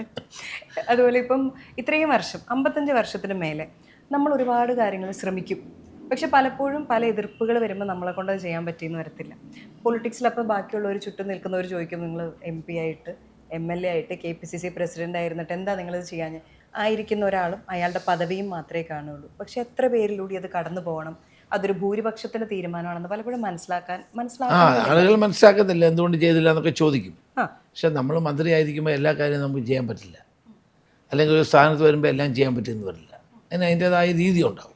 അതുപോലെ ഇപ്പം ഇത്രയും വർഷം, 55 വർഷത്തിന് മേലെ നമ്മൾ ഒരുപാട് കാര്യങ്ങൾ ശ്രമിക്കും. പക്ഷെ പലപ്പോഴും പല എതിർപ്പുകൾ വരുമ്പോൾ നമ്മളെ കൊണ്ട് അത് ചെയ്യാൻ പറ്റിയെന്ന് വരത്തില്ല. പൊളിറ്റിക്സിലപ്പോൾ ബാക്കിയുള്ളവർ ചുറ്റും നിൽക്കുന്നവർ ചോദിക്കും, നിങ്ങൾ MP ആയിട്ട് MLA ആയിട്ട് KPCC പ്രസിഡൻ്റ് ആയിരുന്നിട്ട് എന്താ നിങ്ങളിത് ചെയ്യാൻ? ആയിരിക്കുന്ന ഒരാളും അയാളുടെ പദവിയും മാത്രമേ കാണുള്ളൂ. പക്ഷെ എത്ര പേരിലൂടെ അത് കടന്നു പോകണം, അതൊരു ഭൂരിപക്ഷത്തിൻ്റെ തീരുമാനമാണെന്ന് പലപ്പോഴും ആളുകൾ മനസ്സിലാക്കുന്നില്ല, എന്തുകൊണ്ട് ചെയ്തില്ല എന്നൊക്കെ ചോദിക്കും. പക്ഷെ നമ്മൾ മന്ത്രി ആയിരിക്കുമ്പോൾ എല്ലാ കാര്യവും നമുക്ക് ചെയ്യാൻ പറ്റില്ല, അല്ലെങ്കിൽ ഒരു സ്ഥാനത്ത് വരുമ്പോൾ എല്ലാം ചെയ്യാൻ പറ്റുമെന്ന് വരില്ല. അതിൻ്റേതായ രീതി ഉണ്ടാവും.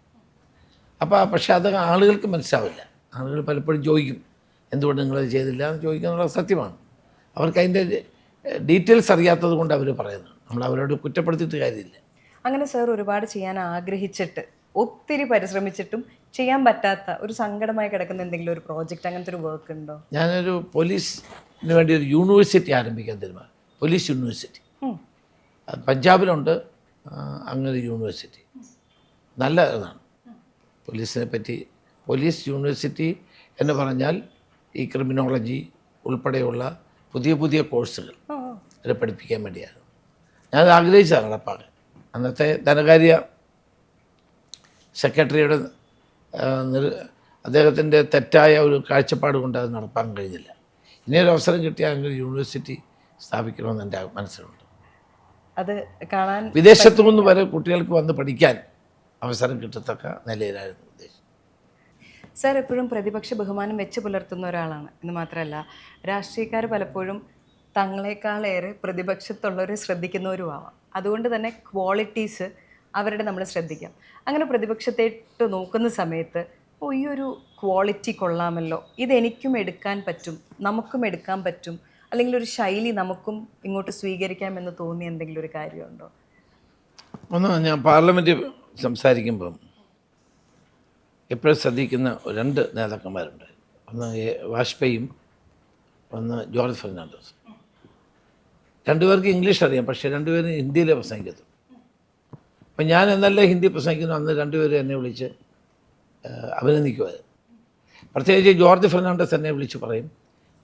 പക്ഷെ അത് ആളുകൾക്ക് മനസ്സിലാവില്ല. ആളുകൾ പലപ്പോഴും ചോദിക്കും, എന്തുകൊണ്ട് നിങ്ങളത് ചെയ്തില്ല എന്ന് ചോദിക്കുന്നുള്ള സത്യമാണ്. അവർക്ക് അതിൻ്റെ ഡീറ്റെയിൽസ് അറിയാത്തത് കൊണ്ട് അവർ പറയുന്നത്. നമ്മൾ അവരോട് കുറ്റപ്പെടുത്തിയിട്ട് കാര്യമില്ല. അങ്ങനെ സാർ ഒരുപാട് ചെയ്യാൻ ആഗ്രഹിച്ചിട്ട് ഒത്തിരി പരിശ്രമിച്ചിട്ടും ചെയ്യാൻ പറ്റാത്ത ഒരു സങ്കടമായി കിടക്കുന്ന എന്തെങ്കിലും ഒരു പ്രോജക്റ്റ്, അങ്ങനത്തെ ഒരു വർക്ക് ഉണ്ടോ? ഞാനൊരു പോലീസിന് വേണ്ടി ഒരു യൂണിവേഴ്സിറ്റി ആരംഭിക്കാൻ തീരുമാനം. പോലീസ് യൂണിവേഴ്സിറ്റി പഞ്ചാബിലുണ്ട്. അങ്ങനെ ഒരു യൂണിവേഴ്സിറ്റി നല്ല ഇതാണ്. പോലീസിനെ പറ്റി. പോലീസ് യൂണിവേഴ്സിറ്റി എന്ന് പറഞ്ഞാൽ ഈ ക്രിമിനോളജി ഉൾപ്പെടെയുള്ള പുതിയ പുതിയ കോഴ്സുകൾ അവരെ പഠിപ്പിക്കാൻ വേണ്ടിയാണ്. ഞാനത് ആഗ്രഹിച്ചതാണ് നടപ്പാക്കാൻ. അന്നത്തെ ധനകാര്യ സെക്രട്ടറിയുടെ അദ്ദേഹത്തിൻ്റെ തെറ്റായ ഒരു കാഴ്ചപ്പാട് കൊണ്ട് അത് നടപ്പാക്കാൻ കഴിഞ്ഞില്ല. ഇനിയൊരു അവസരം കിട്ടിയാൽ യൂണിവേഴ്സിറ്റി സ്ഥാപിക്കണമെന്ന് എൻ്റെ മനസ്സിലുണ്ട്. അത് കാണാൻ വിദേശത്തു നിന്ന് വരെ കുട്ടികൾക്ക് വന്ന് പഠിക്കാൻ അവസരം കിട്ടത്തക്ക നിലയിലായിരുന്നു ഉദ്ദേശം. സാർ എപ്പോഴും പ്രതിപക്ഷ ബഹുമാനം വെച്ച് പുലർത്തുന്ന ഒരാളാണ് എന്ന് മാത്രമല്ല, രാഷ്ട്രീയക്കാർ പലപ്പോഴും തങ്ങളെക്കാളേറെ പ്രതിപക്ഷത്തുള്ളവരെ ശ്രദ്ധിക്കുന്നവരുമാവാം. അതുകൊണ്ട് തന്നെ ക്വാളിറ്റീസ് അവരുടെ നമ്മൾ ശ്രദ്ധിക്കാം. അങ്ങനെ പ്രതിപക്ഷത്തേട്ട് നോക്കുന്ന സമയത്ത് ഈ ഒരു ക്വാളിറ്റി കൊള്ളാമല്ലോ, ഇതെനിക്കും എടുക്കാൻ പറ്റും, നമുക്കും എടുക്കാൻ പറ്റും, അല്ലെങ്കിൽ ഒരു ശൈലി നമുക്കും ഇങ്ങോട്ട് സ്വീകരിക്കാമെന്ന് തോന്നിയ എന്തെങ്കിലും ഒരു കാര്യമുണ്ടോ? ഒന്ന്, ഞാൻ പാർലമെൻറ്റിൽ സംസാരിക്കുമ്പം എപ്പോഴും ശ്രദ്ധിക്കുന്ന 2 നേതാക്കന്മാരുണ്ട്. ഒന്ന് വാജ്പേയിയും ഒന്ന് ജോർജ് ഫെർണാണ്ടസ്. 2 പേർക്ക് ഇംഗ്ലീഷ് അറിയാം, പക്ഷേ 2 പേരും ഹിന്ദിയിലേ പ്രസംഗിക്കത്തുള്ളൂ. അപ്പം ഞാൻ എന്നല്ല ഹിന്ദി പ്രസംഗിക്കുന്നു, അന്ന് 2 പേരും എന്നെ വിളിച്ച് അഭിനന്ദിക്കുമായിരുന്നു. പ്രത്യേകിച്ച് ജോർജ് ഫെർണാണ്ടസ് എന്നെ വിളിച്ച് പറയും,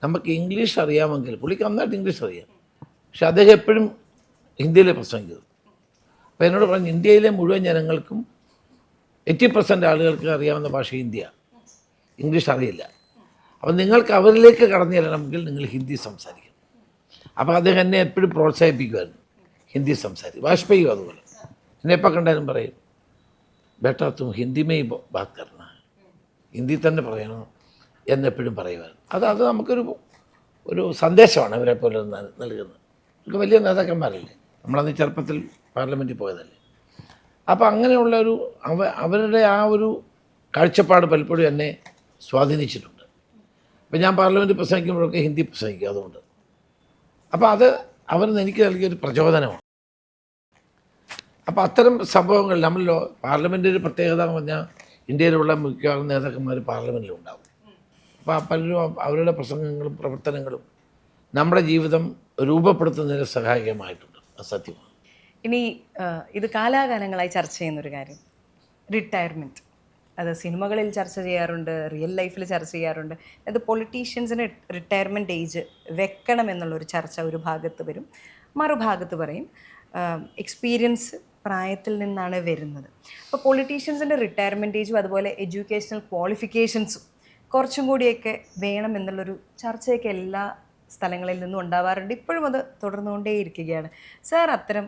നമുക്ക് ഇംഗ്ലീഷ് അറിയാമെങ്കിൽ, പുള്ളിക്ക് നന്നായിട്ട് ഇംഗ്ലീഷ് അറിയാം, പക്ഷെ അദ്ദേഹം എപ്പോഴും ഹിന്ദിയിലേ പ്രസംഗിക്കുന്നു. അപ്പോൾ എന്നോട് പറഞ്ഞു, ഇന്ത്യയിലെ മുഴുവൻ ജനങ്ങൾക്കും 80% ആളുകൾക്ക് അറിയാവുന്ന ഭാഷ ഹിന്ദിയാണ്, ഇംഗ്ലീഷ് അറിയില്ല. അപ്പം നിങ്ങൾക്ക് അവരിലേക്ക് കടന്നു ചെല്ലണമെങ്കിൽ നിങ്ങൾ ഹിന്ദി സംസാരിക്കണം. അപ്പോൾ അദ്ദേഹം എന്നെ എപ്പോഴും പ്രോത്സാഹിപ്പിക്കുമായിരുന്നു, ഹിന്ദി സംസാരിക്കും. വാജ്പേയിയും അതുപോലെ എന്നെ എപ്പോൾ കണ്ടാലും പറയും, ബേട്ടാ തും ഹിന്ദിമേ ബാത് കർണ, ഹിന്ദി തന്നെ പറയണം എന്നെപ്പോഴും പറയുമായിരുന്നു. അത് നമുക്കൊരു സന്ദേശമാണ് അവരെ പോലെ നൽകുന്നത്. നമുക്ക് വലിയ നേതാക്കന്മാരല്ലേ, നമ്മളന്ന് ചെറുപ്പത്തിൽ പാർലമെൻറ്റിൽ പോയതല്ലേ. അപ്പോൾ അങ്ങനെയുള്ള അവരുടെ ആ ഒരു കാഴ്ചപ്പാട് പലപ്പോഴും എന്നെ സ്വാധീനിച്ചിട്ടുണ്ട്. അപ്പോൾ ഞാൻ പാർലമെൻറ്റിൽ പ്രസംഗിക്കുമ്പോഴൊക്കെ ഹിന്ദി പ്രസംഗിക്കും. അതുകൊണ്ട് അപ്പോൾ അത് അവർ എനിക്ക് നൽകിയൊരു പ്രചോദനമാണ്. അപ്പോൾ അത്തരം സംഭവങ്ങൾ നമ്മൾ പാർലമെൻറ്റിൻ്റെ ഒരു പ്രത്യേകത എന്ന് പറഞ്ഞാൽ ഇന്ത്യയിലുള്ള മിക്കവാറും നേതാക്കന്മാർ പാർലമെൻറ്റിലുണ്ടാവും. അപ്പോൾ പലരും അവരുടെ പ്രസംഗങ്ങളും പ്രവർത്തനങ്ങളും നമ്മുടെ ജീവിതം രൂപപ്പെടുത്തുന്നതിന് സഹായകമായിട്ടുണ്ട്. അത് സത്യമാണ്. ഇനി ഇത് കാലാകാലങ്ങളായി ചർച്ച ചെയ്യുന്നൊരു കാര്യം, റിട്ടയർമെൻറ്റ്. അത് സിനിമകളിൽ ചർച്ച ചെയ്യാറുണ്ട്, റിയൽ ലൈഫിൽ ചർച്ച ചെയ്യാറുണ്ട്. അത് പൊളിറ്റീഷ്യൻസിന് റിട്ടയർമെൻറ്റ് ഏജ് വെക്കണം എന്നുള്ളൊരു ചർച്ച ഒരു ഭാഗത്ത് വരും, മറുഭാഗത്ത് പറയും എക്സ്പീരിയൻസ് പ്രായത്തിൽ നിന്നാണ് വരുന്നത്. അപ്പോൾ പൊളിറ്റീഷ്യൻസിൻ്റെ റിട്ടയർമെൻറ്റ് ഏജും അതുപോലെ എഡ്യൂക്കേഷണൽ ക്വാളിഫിക്കേഷൻസും കുറച്ചും കൂടിയൊക്കെ വേണം എന്നുള്ളൊരു ചർച്ചയൊക്കെ എല്ലാ സ്ഥലങ്ങളിൽ നിന്നും ഉണ്ടാവാറുണ്ട്. ഇപ്പോഴും അത് തുടർന്നുകൊണ്ടേയിരിക്കുകയാണ്. സാർ അത്തരം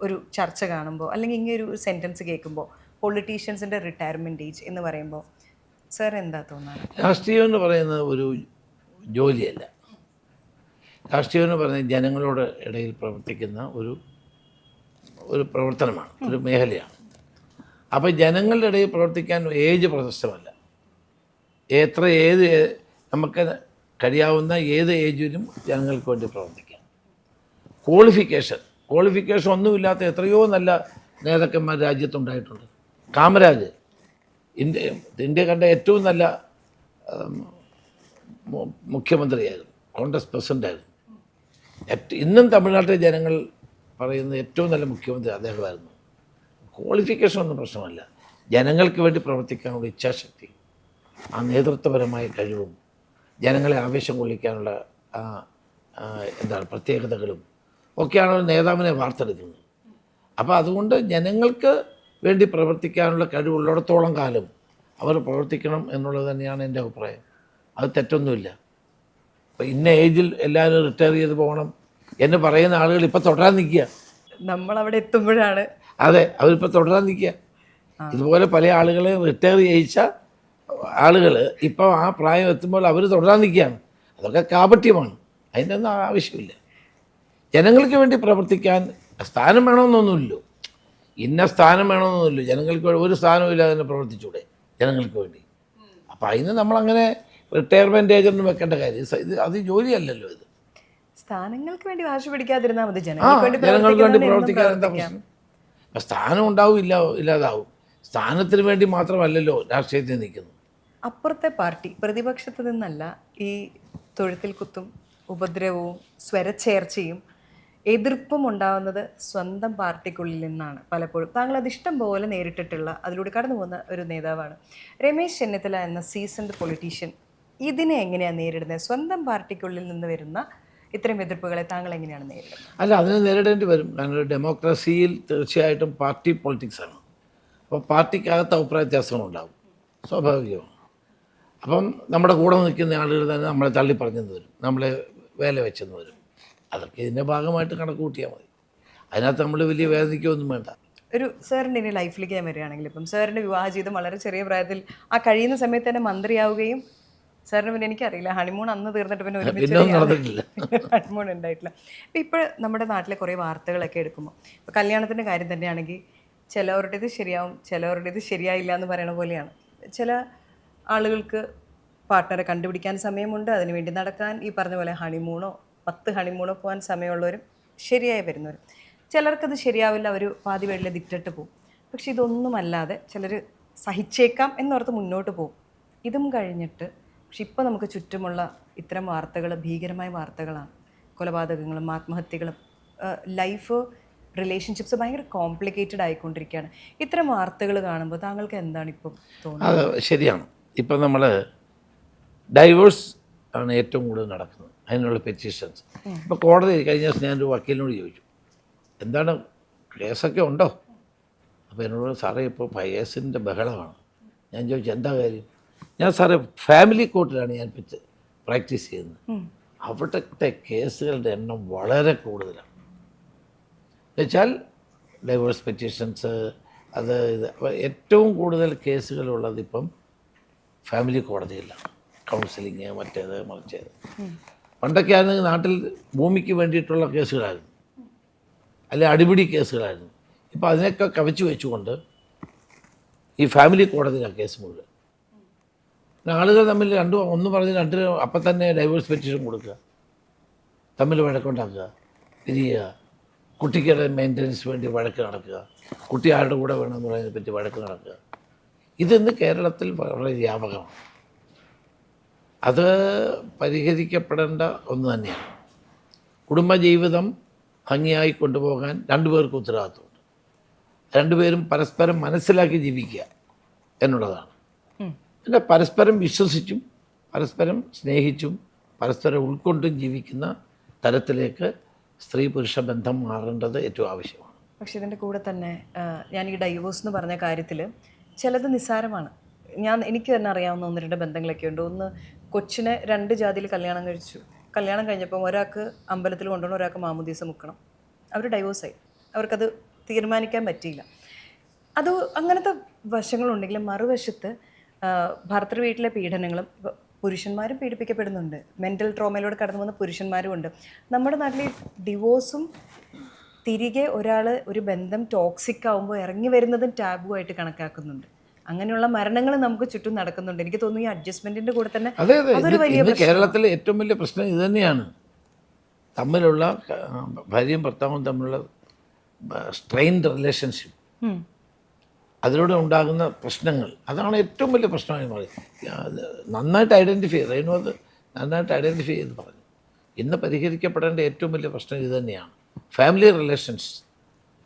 ഒരു ചർച്ച കാണുമ്പോൾ അല്ലെങ്കിൽ ഇങ്ങനൊരു സെൻറ്റൻസ് കേൾക്കുമ്പോൾ പൊളിറ്റീഷ്യൻസിൻ്റെ റിട്ടയർമെൻറ്റ് ഏജ് എന്ന് പറയുമ്പോൾ സാർ എന്താ തോന്നുന്നത്? രാഷ്ട്രീയം എന്ന് പറയുന്നത് ഒരു ജോലിയല്ല. രാഷ്ട്രീയം എന്ന് പറയുന്നത് ജനങ്ങളോട് ഇടയിൽ പ്രവർത്തിക്കുന്ന ഒരു പ്രവർത്തനമാണ്, ഒരു മേഖലയാണ്. അപ്പോൾ ജനങ്ങളുടെ ഇടയിൽ പ്രവർത്തിക്കാൻ ഏജ് പ്രശസ്തമല്ല. നമുക്ക് കഴിയാവുന്ന ഏത് ഏജിലും ജനങ്ങൾക്ക് വേണ്ടി പ്രവർത്തിക്കാം. ക്വാളിഫിക്കേഷൻ ഒന്നുമില്ലാത്ത എത്രയോ നല്ല നേതാക്കന്മാർ രാജ്യത്തുണ്ടായിട്ടുണ്ട്. കാമരാജ് ഇന്ത്യ കണ്ട ഏറ്റവും നല്ല മുഖ്യമന്ത്രിയായിരുന്നു, കോൺഗ്രസ് പ്രസിഡൻ്റായിരുന്നു. ഇന്നും തമിഴ്നാട്ടിലെ ജനങ്ങൾ പറയുന്ന ഏറ്റവും നല്ല മുഖ്യമന്ത്രി അദ്ദേഹമായിരുന്നു. ക്വാളിഫിക്കേഷൻ ഒന്നും പ്രശ്നമല്ല. ജനങ്ങൾക്ക് വേണ്ടി പ്രവർത്തിക്കാനുള്ള ഇച്ഛാശക്തി, ആ നേതൃത്വപരമായ കഴിവും ജനങ്ങളെ ആവേശം കൊള്ളിക്കാനുള്ള പ്രത്യേകതകളും ഒക്കെയാണ് ഒരു നേതാവിനെ വാർത്തെടുക്കുന്നത്. അപ്പോൾ അതുകൊണ്ട് ജനങ്ങൾക്ക് വേണ്ടി പ്രവർത്തിക്കാനുള്ള കഴിവുള്ളിടത്തോളം കാലം അവർ പ്രവർത്തിക്കണം എന്നുള്ളത് തന്നെയാണ് എൻ്റെ അഭിപ്രായം. അത് തെറ്റൊന്നുമില്ല. അപ്പോൾ ഇന്ന ഏജിൽ എല്ലാവരും റിട്ടയർ ചെയ്ത് പോകണം എന്ന് പറയുന്ന ആളുകൾ ഇപ്പോൾ തുടരാൻ നിൽക്കുക. നമ്മളവിടെ എത്തുമ്പോഴാണ് അതെ, അവരിപ്പോൾ തുടരാൻ നിൽക്കുക. ഇതുപോലെ പല ആളുകളെ റിട്ടയർ ചെയ്യിച്ച ആളുകൾ ഇപ്പോൾ ആ പ്രായം എത്തുമ്പോൾ അവർ തുടരാൻ നിൽക്കുകയാണ്. അതൊക്കെ കാപട്യമാണ്. അതിൻ്റെ ഒന്നും ആവശ്യമില്ല. ജനങ്ങൾക്ക് വേണ്ടി പ്രവർത്തിക്കാൻ സ്ഥാനം വേണമെന്നൊന്നുമില്ലോ, ഇന്ന സ്ഥാനം വേണമെന്നൊന്നുമില്ല. ജനങ്ങൾക്ക് ഒരു സ്ഥാനവും ഇല്ലാതെ തന്നെ പ്രവർത്തിച്ചൂടെ ജനങ്ങൾക്ക് വേണ്ടി? അപ്പോൾ അതിന് നമ്മളങ്ങനെ റിട്ടയർമെൻറ്റ് ഏജ് ഒന്നും വെക്കേണ്ട കാര്യം. അത് ജോലിയല്ലല്ലോ. ഇത് സ്ഥാനങ്ങൾക്ക് വേണ്ടി വാശി പിടിക്കാതിരുന്നാൽ മതി. ജനങ്ങൾക്ക് വേണ്ടി പ്രവർത്തിക്കാൻ എന്താ പ്രശ്നം? സ്ഥാനം ഉണ്ടാവും, ഇല്ലാതാവും. സ്ഥാനത്തിന് വേണ്ടി മാത്രമല്ലല്ലോ രാഷ്ട്രീയത്തിൽ നിൽക്കുന്നു. അപ്പുറത്തെ പാർട്ടി പ്രതിപക്ഷത്ത് നിന്നല്ല ഈ തൊഴുത്തിൽ കുത്തും ഉപദ്രവവും സ്വരച്ചേർച്ചയും എതിർപ്പും ഉണ്ടാവുന്നത് സ്വന്തം പാർട്ടിക്കുള്ളിൽ നിന്നാണ് പലപ്പോഴും. താങ്കൾ അത് ഇഷ്ടം പോലെ നേരിട്ടിട്ടുള്ള, അതിലൂടെ കടന്നു പോകുന്ന ഒരു നേതാവാണ്. രമേശ് ചെന്നിത്തല എന്ന സീസൺഡ് പൊളിറ്റീഷ്യൻ ഇതിനെ എങ്ങനെയാണ് നേരിടുന്നത്? സ്വന്തം പാർട്ടിക്കുള്ളിൽ നിന്ന് വരുന്ന ഇത്തരം എതിർപ്പുകളെ താങ്കൾ എങ്ങനെയാണ് നേരിടുന്നത്? അല്ല, അതിനെ നേരിടേണ്ടി വരും. കാരണം ഡെമോക്രസിയിൽ തീർച്ചയായിട്ടും പാർട്ടി പൊളിറ്റിക്സാണ്. അപ്പോൾ പാർട്ടിക്കകത്ത് അഭിപ്രായ വ്യത്യാസങ്ങളുണ്ടാകും, സ്വാഭാവികമാണ്. അപ്പം നമ്മുടെ കൂടെ നിൽക്കുന്ന ആളുകൾ തന്നെ നമ്മളെ തള്ളി പറഞ്ഞെന്ന് വരും, നമ്മളെ വേല വെച്ചെന്ന് വരും. അതൊക്കെ ഇതിൻ്റെ ഭാഗമായിട്ട് കണക്ക് കൂട്ടിയാൽ മതി. അതിനകത്ത് നമ്മൾ വലിയ വേദനിക്കൊന്നും വേണ്ട. ഒരു സാറിൻ്റെ ഇനി ലൈഫിലേക്ക് ഞാൻ വരികയാണെങ്കിൽ, ഇപ്പം സാറിൻ്റെ വിവാഹ ജീവിതം വളരെ ചെറിയ പ്രായത്തിൽ ആ കഴിയുന്ന സമയത്ത് തന്നെ മന്ത്രിയാവുകയും, സാറിന് പിന്നെ എനിക്കറിയില്ല ഹണിമൂൺ അന്ന് തീർന്നിട്ട് പിന്നെ നടന്നിട്ടില്ല, ഹണിമൂൺ ഉണ്ടായിട്ടില്ല. അപ്പം ഇപ്പോൾ നമ്മുടെ നാട്ടിലെ കുറേ വാർത്തകളൊക്കെ എടുക്കുമ്പോൾ, ഇപ്പോൾ കല്യാണത്തിൻ്റെ കാര്യം തന്നെയാണെങ്കിൽ ചിലവരുടേത് ശരിയാവും, ചിലവരുടേത് ശരിയായില്ല എന്ന് പറയുന്ന പോലെയാണ്. ചില ആളുകൾക്ക് പാർട്ട്ണറെ കണ്ടുപിടിക്കാൻ സമയമുണ്ട്, അതിനുവേണ്ടി നടക്കാൻ ഈ പറഞ്ഞ പോലെ ഹണിമൂണോ 10 ഹണിമൂണോ പോകാൻ സമയമുള്ളവരും ശരിയായി വരുന്നവരും. ചിലർക്കത് ശരിയാവില്ല, അവർ പാതി വഴിയിൽ ദിട്ടിട്ട് പോകും. പക്ഷെ ഇതൊന്നുമല്ലാതെ ചിലർ സഹിച്ചേക്കാം എന്നോർത്ത് മുന്നോട്ട് പോകും. ഇതും കഴിഞ്ഞിട്ട് പക്ഷെ ഇപ്പോൾ നമുക്ക് ചുറ്റുമുള്ള ഇത്തരം വാർത്തകൾ ഭീകരമായ വാർത്തകളാണ്. കൊലപാതകങ്ങളും ആത്മഹത്യകളും, ലൈഫ് റിലേഷൻഷിപ്സ് ഭയങ്കര കോംപ്ലിക്കേറ്റഡ് ആയിക്കൊണ്ടിരിക്കുകയാണ്. ഇത്തരം വാർത്തകൾ കാണുമ്പോൾ താങ്കൾക്ക് എന്താണ് ഇപ്പം തോന്നുന്നത്? അത് ശരിയാണ്. ഇപ്പം നമ്മൾ ഡൈവേഴ്സ് ആണ് ഏറ്റവും കൂടുതൽ നടക്കുന്നത്, അതിനുള്ള പെറ്റീഷൻസ്. ഇപ്പോൾ കോടതി കഴിഞ്ഞ ദിവസം ഞാനൊരു വക്കീലിനോട് ചോദിച്ചു, എന്താണ് കേസൊക്കെ ഉണ്ടോ? അപ്പോൾ എന്നോട് സാറേ ഇപ്പോൾ കേസിൻ്റെ ബഹളമാണ്. ഞാൻ ചോദിച്ചു എന്താ കാര്യം? ഞാൻ സാറേ ഫാമിലി കോർട്ടിലാണ് ഞാൻ പ്രാക്ടീസ് ചെയ്യുന്നത്. അവിടുത്തെ കേസുകളുടെ എണ്ണം വളരെ കൂടുതലാണ്. എന്നുവെച്ചാൽ ഡൈവേഴ്സ് പെറ്റീഷൻസ്, അത് ഇത് ഏറ്റവും കൂടുതൽ കേസുകളുള്ളത് ഇപ്പം ഫാമിലി കോടതിയിലാണ്. കൗൺസിലിങ്, മറ്റേത് മറിച്ചത്. പണ്ടൊക്കെ ആണെങ്കിൽ നാട്ടിൽ ഭൂമിക്ക് വേണ്ടിയിട്ടുള്ള കേസുകളായിരുന്നു, അല്ലെ അടിപിടി കേസുകളായിരുന്നു. ഇപ്പോൾ അതിനൊക്കെ കവച്ചു വെച്ചുകൊണ്ട് ഈ ഫാമിലി കോടതിയിലാണ് കേസ് മുഴുവൻ. ആളുകൾ തമ്മിൽ ഒന്ന് പറഞ്ഞ് അപ്പം തന്നെ ഡൈവേഴ്സ് പെറ്റീഷൻ കൊടുക്കുക, തമ്മിൽ വഴക്കുണ്ടാക്കുക, പിരിയുക, കുട്ടികളുടെ മെയിൻ്റനൻസ് വേണ്ടി വഴക്ക് നടക്കുക, കുട്ടി ആരുടെ കൂടെ വേണമെന്ന് പറയുന്നതിനെ പറ്റി വഴക്ക് നടക്കുക. ഇന്ന് കേരളത്തിൽ വളരെ വ്യാപകമാണ്. അത് പരിഹരിക്കപ്പെടേണ്ട ഒന്ന് തന്നെയാണ്. കുടുംബജീവിതം ഭംഗിയായി കൊണ്ടുപോകാൻ രണ്ടുപേർക്ക് ഉത്തരവാദിത്വമുണ്ട്. രണ്ടുപേരും പരസ്പരം മനസ്സിലാക്കി ജീവിക്കുക എന്നുള്ളതാണ്. പിന്നെ പരസ്പരം വിശ്വസിച്ചും പരസ്പരം സ്നേഹിച്ചും പരസ്പരം ഉൾക്കൊണ്ടും ജീവിക്കുന്ന തരത്തിലേക്ക് സ്ത്രീ പുരുഷ ബന്ധം മാറേണ്ടത് ഏറ്റവും ആവശ്യമാണ്. പക്ഷെ ഇതിൻ്റെ കൂടെ തന്നെ ഞാൻ ഈ ഡൈവോഴ്സ് എന്ന് പറഞ്ഞ കാര്യത്തിൽ ചിലത് നിസ്സാരമാണ്. എനിക്ക് തന്നെ അറിയാവുന്ന 1-2 ബന്ധങ്ങളൊക്കെ ഉണ്ട്. ഒന്ന്, കൊച്ചിനെ 2 ജാതിയിൽ കല്യാണം കഴിച്ചു. കല്യാണം കഴിഞ്ഞപ്പം ഒരാൾക്ക് അമ്പലത്തിൽ കൊണ്ടുപോകണം, ഒരാൾക്ക് മാമുദീസ മുക്കണം. അവർ ഡൈവോഴ്സായി. അവർക്കത് തീരുമാനിക്കാൻ പറ്റിയില്ല. അത് അങ്ങനത്തെ വശങ്ങളുണ്ടെങ്കിലും മറുവശത്ത് ഭർത്തൃ വീട്ടിലെ പീഡനങ്ങളും, പുരുഷന്മാരും പീഡിപ്പിക്കപ്പെടുന്നുണ്ട്. മെൻ്റൽ ട്രോമയിലൂടെ കടന്നു പോകുന്ന പുരുഷന്മാരും ഉണ്ട്. നമ്മുടെ നാട്ടിൽ ഡിവോഴ്സും തിരികെ ഒരാൾ ഒരു ബന്ധം ടോക്സിക് ആകുമ്പോൾ ഇറങ്ങി വരുന്നതും ടാബു ആയിട്ട് കണക്കാക്കുന്നുണ്ട്. അങ്ങനെയുള്ള മരണങ്ങൾ നമുക്ക് ചുറ്റും നടക്കുന്നുണ്ട്. എനിക്ക് തോന്നുന്നു ഈ അഡ്ജസ്റ്റ്മെന്റിന്റെ കൂടെ തന്നെ അതൊരു വലിയ പ്രശ്നം. കേരളത്തിലെ ഏറ്റവും വലിയ പ്രശ്നം ഇത് തന്നെയാണ്. തമ്മിലുള്ള ഭാര്യയും ഭർത്താവും തമ്മിലുള്ള സ്ട്രെയിൻഡ് റിലേഷൻഷിപ്പ്, അതിലൂടെ ഉണ്ടാകുന്ന പ്രശ്നങ്ങൾ, അതാണ് ഏറ്റവും വലിയ പ്രശ്നമായി മാറി. നന്നായിട്ട് ഐഡൻറ്റിഫൈ ചെയ്ത് പറഞ്ഞു. ഇന്ന് പരിഹരിക്കപ്പെടേണ്ട ഏറ്റവും വലിയ പ്രശ്നം ഇത് തന്നെയാണ്. ഫാമിലി റിലേഷൻസ്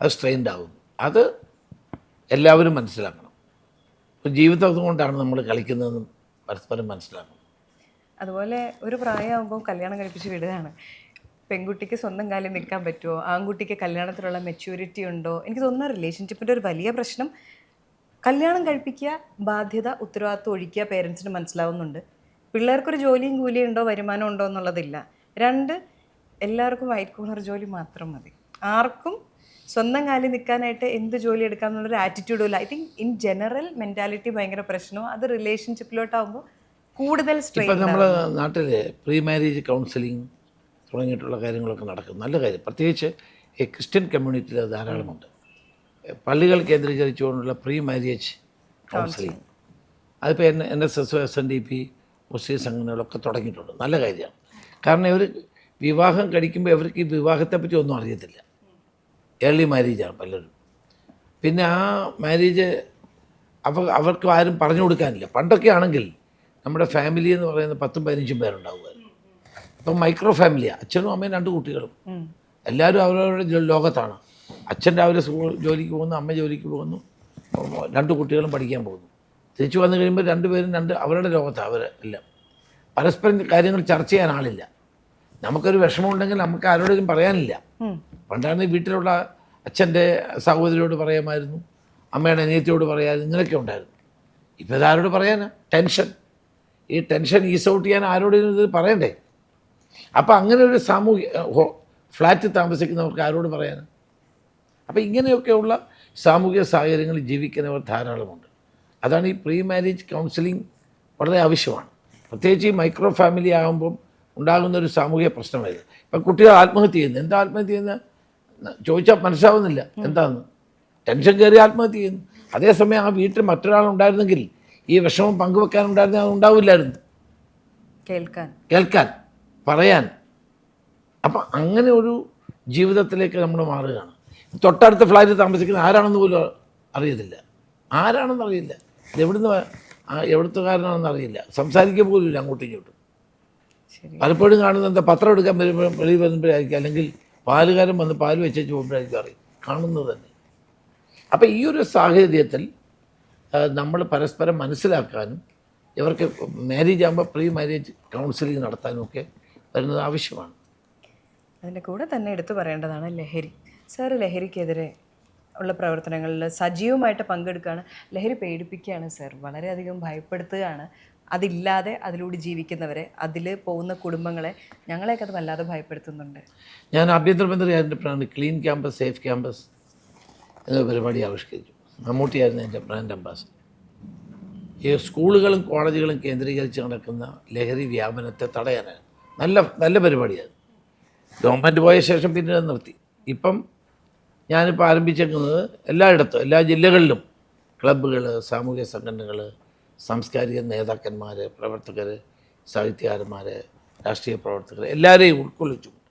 അത് സ്ട്രെയിൻഡ് ആകുന്നു. അത് എല്ലാവരും മനസ്സിലാക്കണം. ജീവിതം കൊണ്ടാണ് നമ്മൾ കളിക്കുന്നതെന്നും പരസ്പരം മനസ്സിലാക്കണം. അതുപോലെ ഒരു പ്രായമാകുമ്പോൾ കല്യാണം കഴിപ്പിച്ച് വിടുകയാണ്. പെൺകുട്ടിക്ക് സ്വന്തം കാലിൽ നിൽക്കാൻ പറ്റുമോ? ആൺകുട്ടിക്ക് കല്യാണത്തിലുള്ള മെച്യൂരിറ്റി ഉണ്ടോ? എനിക്ക് തോന്നുന്ന റിലേഷൻഷിപ്പിൻ്റെ ഒരു വലിയ പ്രശ്നം കല്യാണം കഴിപ്പിക്കുക, ബാധ്യത, ഉത്തരവാദിത്വം ഒഴിക്കുക പേരൻസിന് മനസ്സിലാവുന്നുണ്ട്. പിള്ളേർക്കൊരു ജോലിയും കൂലിയും ഉണ്ടോ, വരുമാനം ഉണ്ടോ എന്നുള്ളതില്ല. 2, എല്ലാവർക്കും വൈറ്റ് കോളർ ജോലി മാത്രം മതി. ആർക്കും സ്വന്തം കാലിൽ നിൽക്കാനായിട്ട് എന്ത് ജോലി എടുക്കാം എന്നുള്ളൊരു ആറ്റിറ്റ്യൂഡും ഇല്ല. I think in general mentality ഭയങ്കര പ്രശ്നവും അത് റിലേഷൻഷിപ്പിലോട്ടാകുമ്പോൾ കൂടുതൽ സ്ട്രെയിൻ. ഇപ്പം നമ്മുടെ നാട്ടിൽ പ്രീ മാരേജ് കൗൺസിലിംഗ് തുടങ്ങിയിട്ടുള്ള കാര്യങ്ങളൊക്കെ നടക്കും. നല്ല കാര്യം. പ്രത്യേകിച്ച് ഈ ക്രിസ്ത്യൻ കമ്മ്യൂണിറ്റിയിൽ ധാരാളമുണ്ട്. പള്ളികൾ കേന്ദ്രീകരിച്ചുകൊണ്ടുള്ള പ്രീ മാരേജ് കൗൺസിലിംഗ് അതിപ്പോൾ NSS, SNDP, മുസ്ലിം സംഘടനകളൊക്കെ തുടങ്ങിയിട്ടുണ്ട്. നല്ല കാര്യമാണ്. കാരണം ഇവർ വിവാഹം കഴിക്കുമ്പോൾ ഇവർക്ക് ഈ വിവാഹത്തെപ്പറ്റി ഒന്നും അറിയത്തില്ല. ഏർലി മാരേജാണ് പലരും. പിന്നെ ആ മാരേജ് അവർക്ക് ആരും പറഞ്ഞു കൊടുക്കാനില്ല. പണ്ടൊക്കെ ആണെങ്കിൽ നമ്മുടെ ഫാമിലി എന്ന് പറയുന്നത് 10-15 പേരുണ്ടാവുമായിരുന്നു. അപ്പം മൈക്രോ ഫാമിലിയാണ്. അച്ഛനും അമ്മയും 2 കുട്ടികളും. എല്ലാവരും അവരവരുടെ ലോകത്താണ്. അച്ഛൻ രാവിലെ ജോലിക്ക് പോകുന്നു, അമ്മ ജോലിക്ക് പോകുന്നു, 2 കുട്ടികളും പഠിക്കാൻ പോകുന്നു. തിരിച്ചു വന്നു കഴിയുമ്പോൾ രണ്ടുപേരും അവരുടെ ലോകത്താണ് അവർ എല്ലാം. പരസ്പരം കാര്യങ്ങൾ ചർച്ച ചെയ്യാൻ ആളില്ല. നമുക്കൊരു വിഷമമുണ്ടെങ്കിൽ നമുക്ക് ആരോടും പറയാനില്ല. പണ്ടാണ് വീട്ടിലുള്ള അച്ഛൻ്റെ സഹോദരിയോട് പറയാമായിരുന്നു, അമ്മയുടെ അനിയത്തിയോട് പറയാമായിരുന്നു, ഇങ്ങനെയൊക്കെ ഉണ്ടായിരുന്നു. ഇപ്പോൾ ഇതാരോട് പറയാനാ? ടെൻഷൻ. ഈ ടെൻഷൻ ഈസ് ഔട്ട് ചെയ്യാൻ ആരോടും ഇത് പറയണ്ടേ? അപ്പോൾ അങ്ങനെ ഒരു ഫ്ലാറ്റിൽ താമസിക്കുന്നവർക്ക് ആരോട് പറയാനാണ്? അപ്പോൾ ഇങ്ങനെയൊക്കെയുള്ള സാമൂഹിക സാഹചര്യങ്ങളിൽ ജീവിക്കുന്നവർ ധാരാളമുണ്ട്. അതാണ് ഈ പ്രീ മാരേജ് കൗൺസിലിംഗ് വളരെ ആവശ്യമാണ്. പ്രത്യേകിച്ച് ഈ മൈക്രോ ഫാമിലി ആകുമ്പം ഉണ്ടാകുന്ന ഒരു സാമൂഹിക പ്രശ്നമായത്. ഇപ്പം കുട്ടികൾ ആത്മഹത്യ ചെയ്യുന്നു. എന്താ ആത്മഹത്യ ചെയ്യുന്നത് ചോദിച്ചാൽ മനസ്സിലാവുന്നില്ല എന്താണെന്ന്. ടെൻഷൻ കയറി ആത്മഹത്യ ചെയ്യുന്നു. അതേസമയം ആ വീട്ടിൽ മറ്റൊരാളുണ്ടായിരുന്നെങ്കിൽ ഈ വിഷമം പങ്കുവെക്കാനുണ്ടായിരുന്നെങ്കിൽ അത് ഉണ്ടാവില്ലായിരുന്നു. കേൾക്കാൻ, പറയാൻ. അപ്പം അങ്ങനെ ഒരു ജീവിതത്തിലേക്ക് നമ്മൾ മാറുകയാണ്. തൊട്ടടുത്ത ഫ്ലാറ്റിൽ താമസിക്കുന്ന ആരാണെന്ന് പോലും അറിയത്തില്ല. ആരാണെന്നറിയില്ല, എവിടുത്തുകാരനാണെന്ന് അറിയില്ല, സംസാരിക്കുക പോലും ഇല്ല അങ്ങോട്ടും ഇങ്ങോട്ടും. പലപ്പോഴും കാണുന്നത് എന്താ, പത്രം എടുക്കാൻ വരുമ്പോൾ വെളിയിൽ വരുമ്പോഴായിരിക്കും, അല്ലെങ്കിൽ പാലുകാരൻ വന്ന് പാല് വെച്ചേച്ച് പോകുമ്പോഴായിരിക്കും അറിയും കാണുന്നത് തന്നെ. അപ്പം ഈ ഒരു സാഹചര്യത്തിൽ നമ്മൾ പരസ്പരം മനസ്സിലാക്കാനും ഇവർക്ക് മാരേജ് ആകുമ്പോൾ പ്രീ മാരേജ് കൗൺസിലിംഗ് നടത്താനും ഒക്കെ വരുന്നത് ആവശ്യമാണ്. അതിൻ്റെ കൂടെ തന്നെ എടുത്തു പറയേണ്ടതാണ് ലഹരി. സാർ ലഹരിക്കെതിരെ ഉള്ള പ്രവർത്തനങ്ങളിൽ സജീവമായിട്ട് പങ്കെടുക്കുകയാണ്. ലഹരി പേടിപ്പിക്കുകയാണ് സാർ, വളരെയധികം ഭയപ്പെടുത്തുകയാണ്. അതില്ലാതെ അതിലൂടെ ജീവിക്കുന്നവരെ, അതിൽ പോകുന്ന കുടുംബങ്ങളെ, ഞങ്ങളെയൊക്കെ അത് വല്ലാതെ ഭയപ്പെടുത്തുന്നുണ്ട്. ഞാൻ ആഭ്യന്തരമന്ത്രിയായിരുന്നപ്പോഴാണ് ക്ലീൻ ക്യാമ്പസ് സേഫ് ക്യാമ്പസ് എന്ന പരിപാടി ആവിഷ്കരിച്ചു. മമ്മൂട്ടിയായിരുന്നു എൻ്റെ ബ്രാൻഡ് അംബാസഡർ. ഈ സ്കൂളുകളും കോളേജുകളും കേന്ദ്രീകരിച്ച് നടക്കുന്ന ലഹരി വ്യാപനത്തെ തടയാനാണ്. നല്ല പരിപാടിയാണ്. ഗവൺമെൻറ് പോയ ശേഷം പിന്നെ നിർത്തി. ഇപ്പം ഞാനിപ്പോൾ ആരംഭിച്ചേക്കുന്നത് എല്ലായിടത്തും, എല്ലാ ജില്ലകളിലും ക്ലബ്ബുകൾ, സാമൂഹിക സംഘടനകൾ, സാംസ്കാരിക നേതാക്കന്മാർ, പ്രവർത്തകർ, സാഹിത്യകാരന്മാർ, രാഷ്ട്രീയ പ്രവർത്തകർ എല്ലാവരെയും ഉൾക്കൊള്ളിച്ചുകൊണ്ട്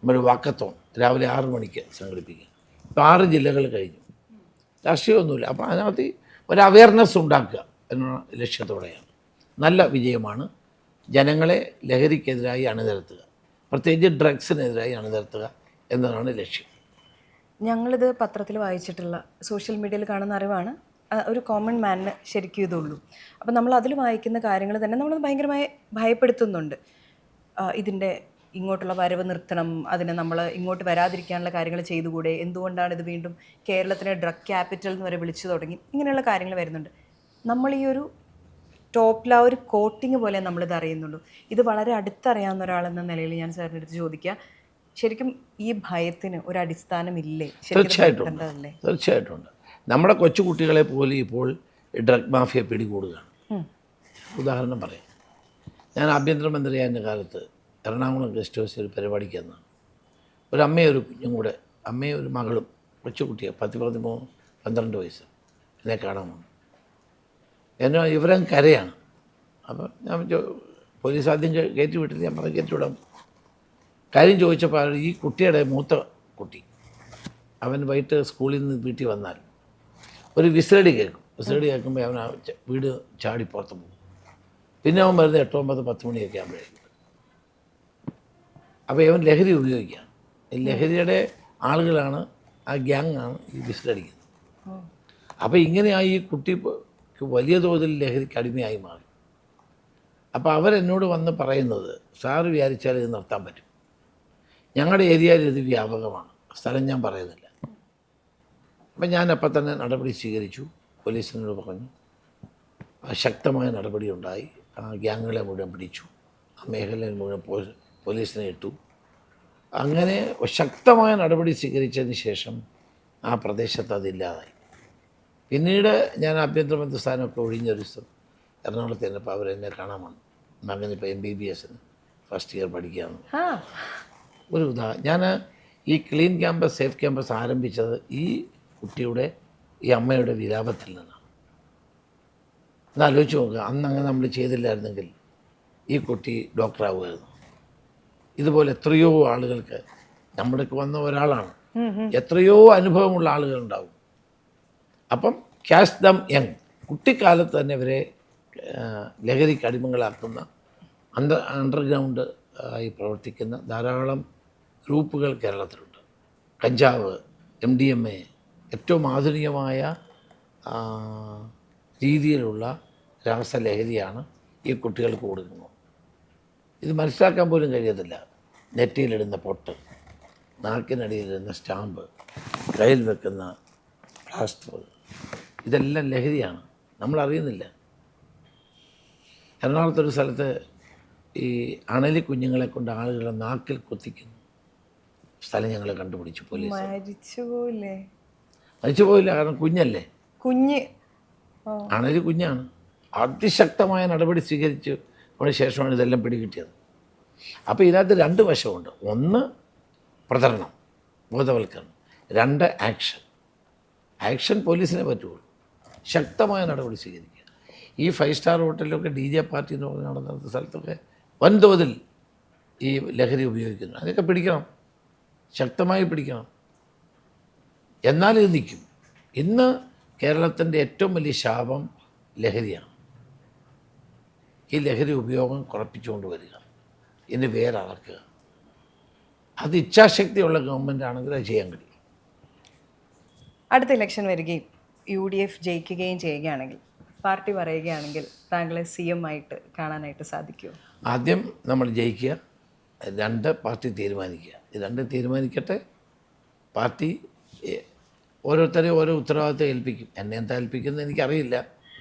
നമ്മൾ വാക്കത്തോൺ രാവിലെ 6 മണിക്ക് സംഘടിപ്പിക്കുക. ഇപ്പോൾ 6 ജില്ലകൾ കഴിഞ്ഞു. രാഷ്ട്രീയമൊന്നുമില്ല. അപ്പോൾ അതിനകത്ത് ഒരു അവയർനെസ് ഉണ്ടാക്കുക എന്ന ലക്ഷ്യത്തോടെയാണ്. നല്ല വിജയമാണ്. ജനങ്ങളെ ലഹരിക്കെതിരായി അണിനിരത്തുക, പ്രത്യേകിച്ച് ഡ്രഗ്സിനെതിരായി അണിനിരത്തുക എന്നതാണ് ലക്ഷ്യം. ഞങ്ങളിത് പത്രത്തിൽ വായിച്ചിട്ടുള്ള, സോഷ്യൽ മീഡിയയിൽ കാണുന്ന അറിവാണ്. ഒരു കോമൺ മാനിന് ശരിക്കും ഇതുള്ളൂ. അപ്പം നമ്മൾ അതിൽ വായിക്കുന്ന കാര്യങ്ങൾ തന്നെ നമ്മൾ ഭയങ്കരമായി ഭയപ്പെടുത്തുന്നുണ്ട്. ഇതിൻ്റെ ഇങ്ങോട്ടുള്ള വരവ് നിർത്തണം, അതിനെ നമ്മൾ ഇങ്ങോട്ട് വരാതിരിക്കാനുള്ള കാര്യങ്ങൾ ചെയ്തുകൂടെ, എന്തുകൊണ്ടാണ് ഇത് വീണ്ടും കേരളത്തിനെ ഡ്രഗ് ക്യാപിറ്റൽ എന്ന് വരെ വിളിച്ചു തുടങ്ങി, ഇങ്ങനെയുള്ള കാര്യങ്ങൾ വരുന്നുണ്ട്. നമ്മൾ ഈ ഒരു ടോപ്പിൽ ആ ഒരു കോട്ടിങ് പോലെ നമ്മളിത് അറിയുന്നുള്ളൂ. ഇത് വളരെ അടുത്തറിയാവുന്ന ഒരാളെന്ന നിലയിൽ ഞാൻ സാറിൻ്റെ അടുത്ത് ചോദിക്കുക, ശരിക്കും ഈ ഭയത്തിന് ഒരു അടിസ്ഥാനമില്ലേ? തീർച്ചയായിട്ടും ഉണ്ട്. നമ്മുടെ കൊച്ചുകുട്ടികളെ പോലും ഇപ്പോൾ ഡ്രഗ് മാഫിയ പിടികൂടുകയാണ്. ഉദാഹരണം പറയാം. ഞാൻ ആഭ്യന്തരമന്ത്രിയായ കാലത്ത് എറണാകുളം ഗസ്റ്റ് ഹൗസിൽ ഒരു പരിപാടിക്ക് വന്നതാണ്. ഒരു അമ്മയും ഒരു കുഞ്ഞും കൂടെ, അമ്മയും ഒരു മകളും, കൊച്ചുകുട്ടിയാണ് 12 വയസ്സ്, എന്നെ കാണാൻ വന്നു. എന്നെ ഇവരങ്ങ് കരയാണ്. അപ്പോൾ ഞാൻ പോലീസ് ആദ്യം കയറ്റി വിട്ടില്ല. ഞാൻ പറഞ്ഞു കയറ്റി വിടാം. കാര്യം ചോദിച്ചപ്പോൾ ഈ കുട്ടിയുടെ മൂത്ത കുട്ടി, അവൻ വൈകിട്ട് സ്കൂളിൽ നിന്ന് വീട്ടിൽ വന്നാൽ ഒരു വിസിലടി കേൾക്കും. വിസിലടി കേൾക്കുമ്പോൾ അവൻ വീട് ചാടി പുറത്ത് പോകും. പിന്നെ അവൻ വരുന്നത് 8, 9, 10 മണിയൊക്കെ ആകുമ്പോഴേക്കും. അപ്പോൾ അവൻ ലഹരി ഉപയോഗിക്കുകയാണ്. ഈ ലഹരിയുടെ ആളുകളാണ്, ആ ഗ്യാങ്ങാണ് ഈ വിസിലടിക്കുന്നത്. അപ്പോൾ ഇങ്ങനെയായി ഈ കുട്ടി വലിയ തോതിൽ ലഹരിക്ക് അടിമയായി മാറി. അപ്പോൾ അവരെന്നോട് വന്ന് പറയുന്നത്, സാറ് വിചാരിച്ചാൽ ഇത് നിർത്താൻ പറ്റും. ഞങ്ങളുടെ ഏരിയയിൽ ഇത് വ്യാപകമാണ്, സ്ഥലം ഞാൻ പറയുന്നില്ല. അപ്പം ഞാൻ അപ്പം തന്നെ നടപടി സ്വീകരിച്ചു. പോലീസിനോട് പറഞ്ഞു, ശക്തമായ നടപടി ഉണ്ടായി. ആ ഗ്യാങ്ങുകളെ മുഴുവൻ പിടിച്ചു, ആ മേഖലയിൽ മുഴുവൻ പോലീസിനെ ഇട്ടു. അങ്ങനെ ശക്തമായ നടപടി സ്വീകരിച്ചതിന് ശേഷം ആ പ്രദേശത്ത് അതില്ലാതായി. പിന്നീട് ഞാൻ ആഭ്യന്തരമന്ത്രി സ്ഥാനമൊക്കെ ഒഴിഞ്ഞൊരു ദിവസം എറണാകുളത്ത് ചെന്നപ്പോൾ അവരെന്നെ കാണാൻ വന്നു. മകനിപ്പോൾ MBBSന് ഫസ്റ്റ് ഇയർ പഠിക്കുകയാണ്. ഒരു ഞാൻ ഈ ക്ലീൻ ക്യാമ്പസ് സേഫ് ക്യാമ്പസ് ആരംഭിച്ചത് ഈ കുട്ടിയുടെ, ഈ അമ്മയുടെ വിലാപത്തിൽ നിന്നാണ്. എന്നാലോചിച്ച് നോക്കുക, അന്നങ്ങനെ നമ്മൾ ചെയ്തില്ലായിരുന്നെങ്കിൽ ഈ കുട്ടി ഡോക്ടറാവുമായിരുന്നു. ഇതുപോലെ എത്രയോ ആളുകൾക്ക്, നമ്മുടെയൊക്കെ വന്ന ഒരാളാണ്, എത്രയോ അനുഭവമുള്ള ആളുകളുണ്ടാവും. അപ്പം ക്യാച്ച് ദം യങ്, കുട്ടിക്കാലത്ത് തന്നെ ഇവരെ ലഹരിക്ക് അടിമകളാക്കുന്ന അണ്ടർഗ്രൗണ്ട് ആയി പ്രവർത്തിക്കുന്ന ധാരാളം ഗ്രൂപ്പുകൾ കേരളത്തിലുണ്ട്. കഞ്ചാവ്, MDMA, ഏറ്റവും ആധുനികമായ രീതിയിലുള്ള രാസലഹരിയാണ് ഈ കുട്ടികൾക്ക് കൊടുക്കുന്നത്. ഇത് മനസ്സിലാക്കാൻ പോലും കഴിയത്തില്ല. നെറ്റിയിലിടുന്ന പൊട്ട്, നാക്കിനടിയിലിടുന്ന സ്റ്റാമ്പ്, കയ്യിൽ വെക്കുന്ന പ്ലാസ്റ്റർ, ഇതെല്ലാം ലഹരിയാണ്, നമ്മളറിയുന്നില്ല. എറണാകുളത്തൊരു സ്ഥലത്ത് ഈ അണലി കുഞ്ഞുങ്ങളെ കൊണ്ട് ആളുകളെ നാക്കിൽ കുത്തിക്കുന്നു സ്ഥലം ഞങ്ങൾ കണ്ടുപിടിച്ചു. പോലീസ് മരിച്ചു പോയില്ല, കാരണം കുഞ്ഞല്ലേ, കുഞ്ഞ് അണലി കുഞ്ഞാണ്. അതിശക്തമായ നടപടി സ്വീകരിച്ചു അതിന് ശേഷമാണ് ഇതെല്ലാം പിടികിട്ടിയത്. അപ്പോൾ ഇതിനകത്ത് രണ്ട് വശമുണ്ട്. ഒന്ന് പ്രചരണം, ബോധവൽക്കരണം. രണ്ട് ആക്ഷൻ പോലീസിനെ പറ്റുള്ളൂ. ശക്തമായ നടപടി സ്വീകരിക്കുക. ഈ 5 സ്റ്റാർ ഹോട്ടലിലൊക്കെ DJ പാർട്ടി എന്ന് പറഞ്ഞ് നടന്ന സ്ഥലത്തൊക്കെ വൻതോതിൽ ഈ ലഹരി ഉപയോഗിക്കുന്നു. അതൊക്കെ പിടിക്കണം, ശക്തമായി പിടിക്കണം. എന്നാലും ഇത് നിൽക്കും. ഇന്ന് കേരളത്തിൻ്റെ ഏറ്റവും വലിയ ശാപം ലഹരിയാണ്. ഈ ലഹരി ഉപയോഗം കുറപ്പിച്ചുകൊണ്ട് വരിക, ഇതിന് വേരറക്കുക. അത് ഇച്ഛാശക്തിയുള്ള ഗവൺമെൻറ് ആണെങ്കിൽ അത് ചെയ്യാൻ കഴിയും. അടുത്ത ഇലക്ഷൻ വരികയും UDF ജയിക്കുകയും ചെയ്യുകയാണെങ്കിൽ, പാർട്ടി പറയുകയാണെങ്കിൽ താങ്കളെ CM ആയിട്ട് കാണാനായിട്ട് സാധിക്കുമോ? ആദ്യം നമ്മൾ ജയിക്കുക, 2 പാർട്ടി തീരുമാനിക്കുക. ഇത് 2 തീരുമാനിക്കട്ടെ. പാർട്ടി ഓരോരുത്തരെയും ഓരോ ഉത്തരവാദിത്തം ഏൽപ്പിക്കും. എന്നെ എന്താ ഏൽപ്പിക്കുന്നത് എനിക്കറിയില്ല.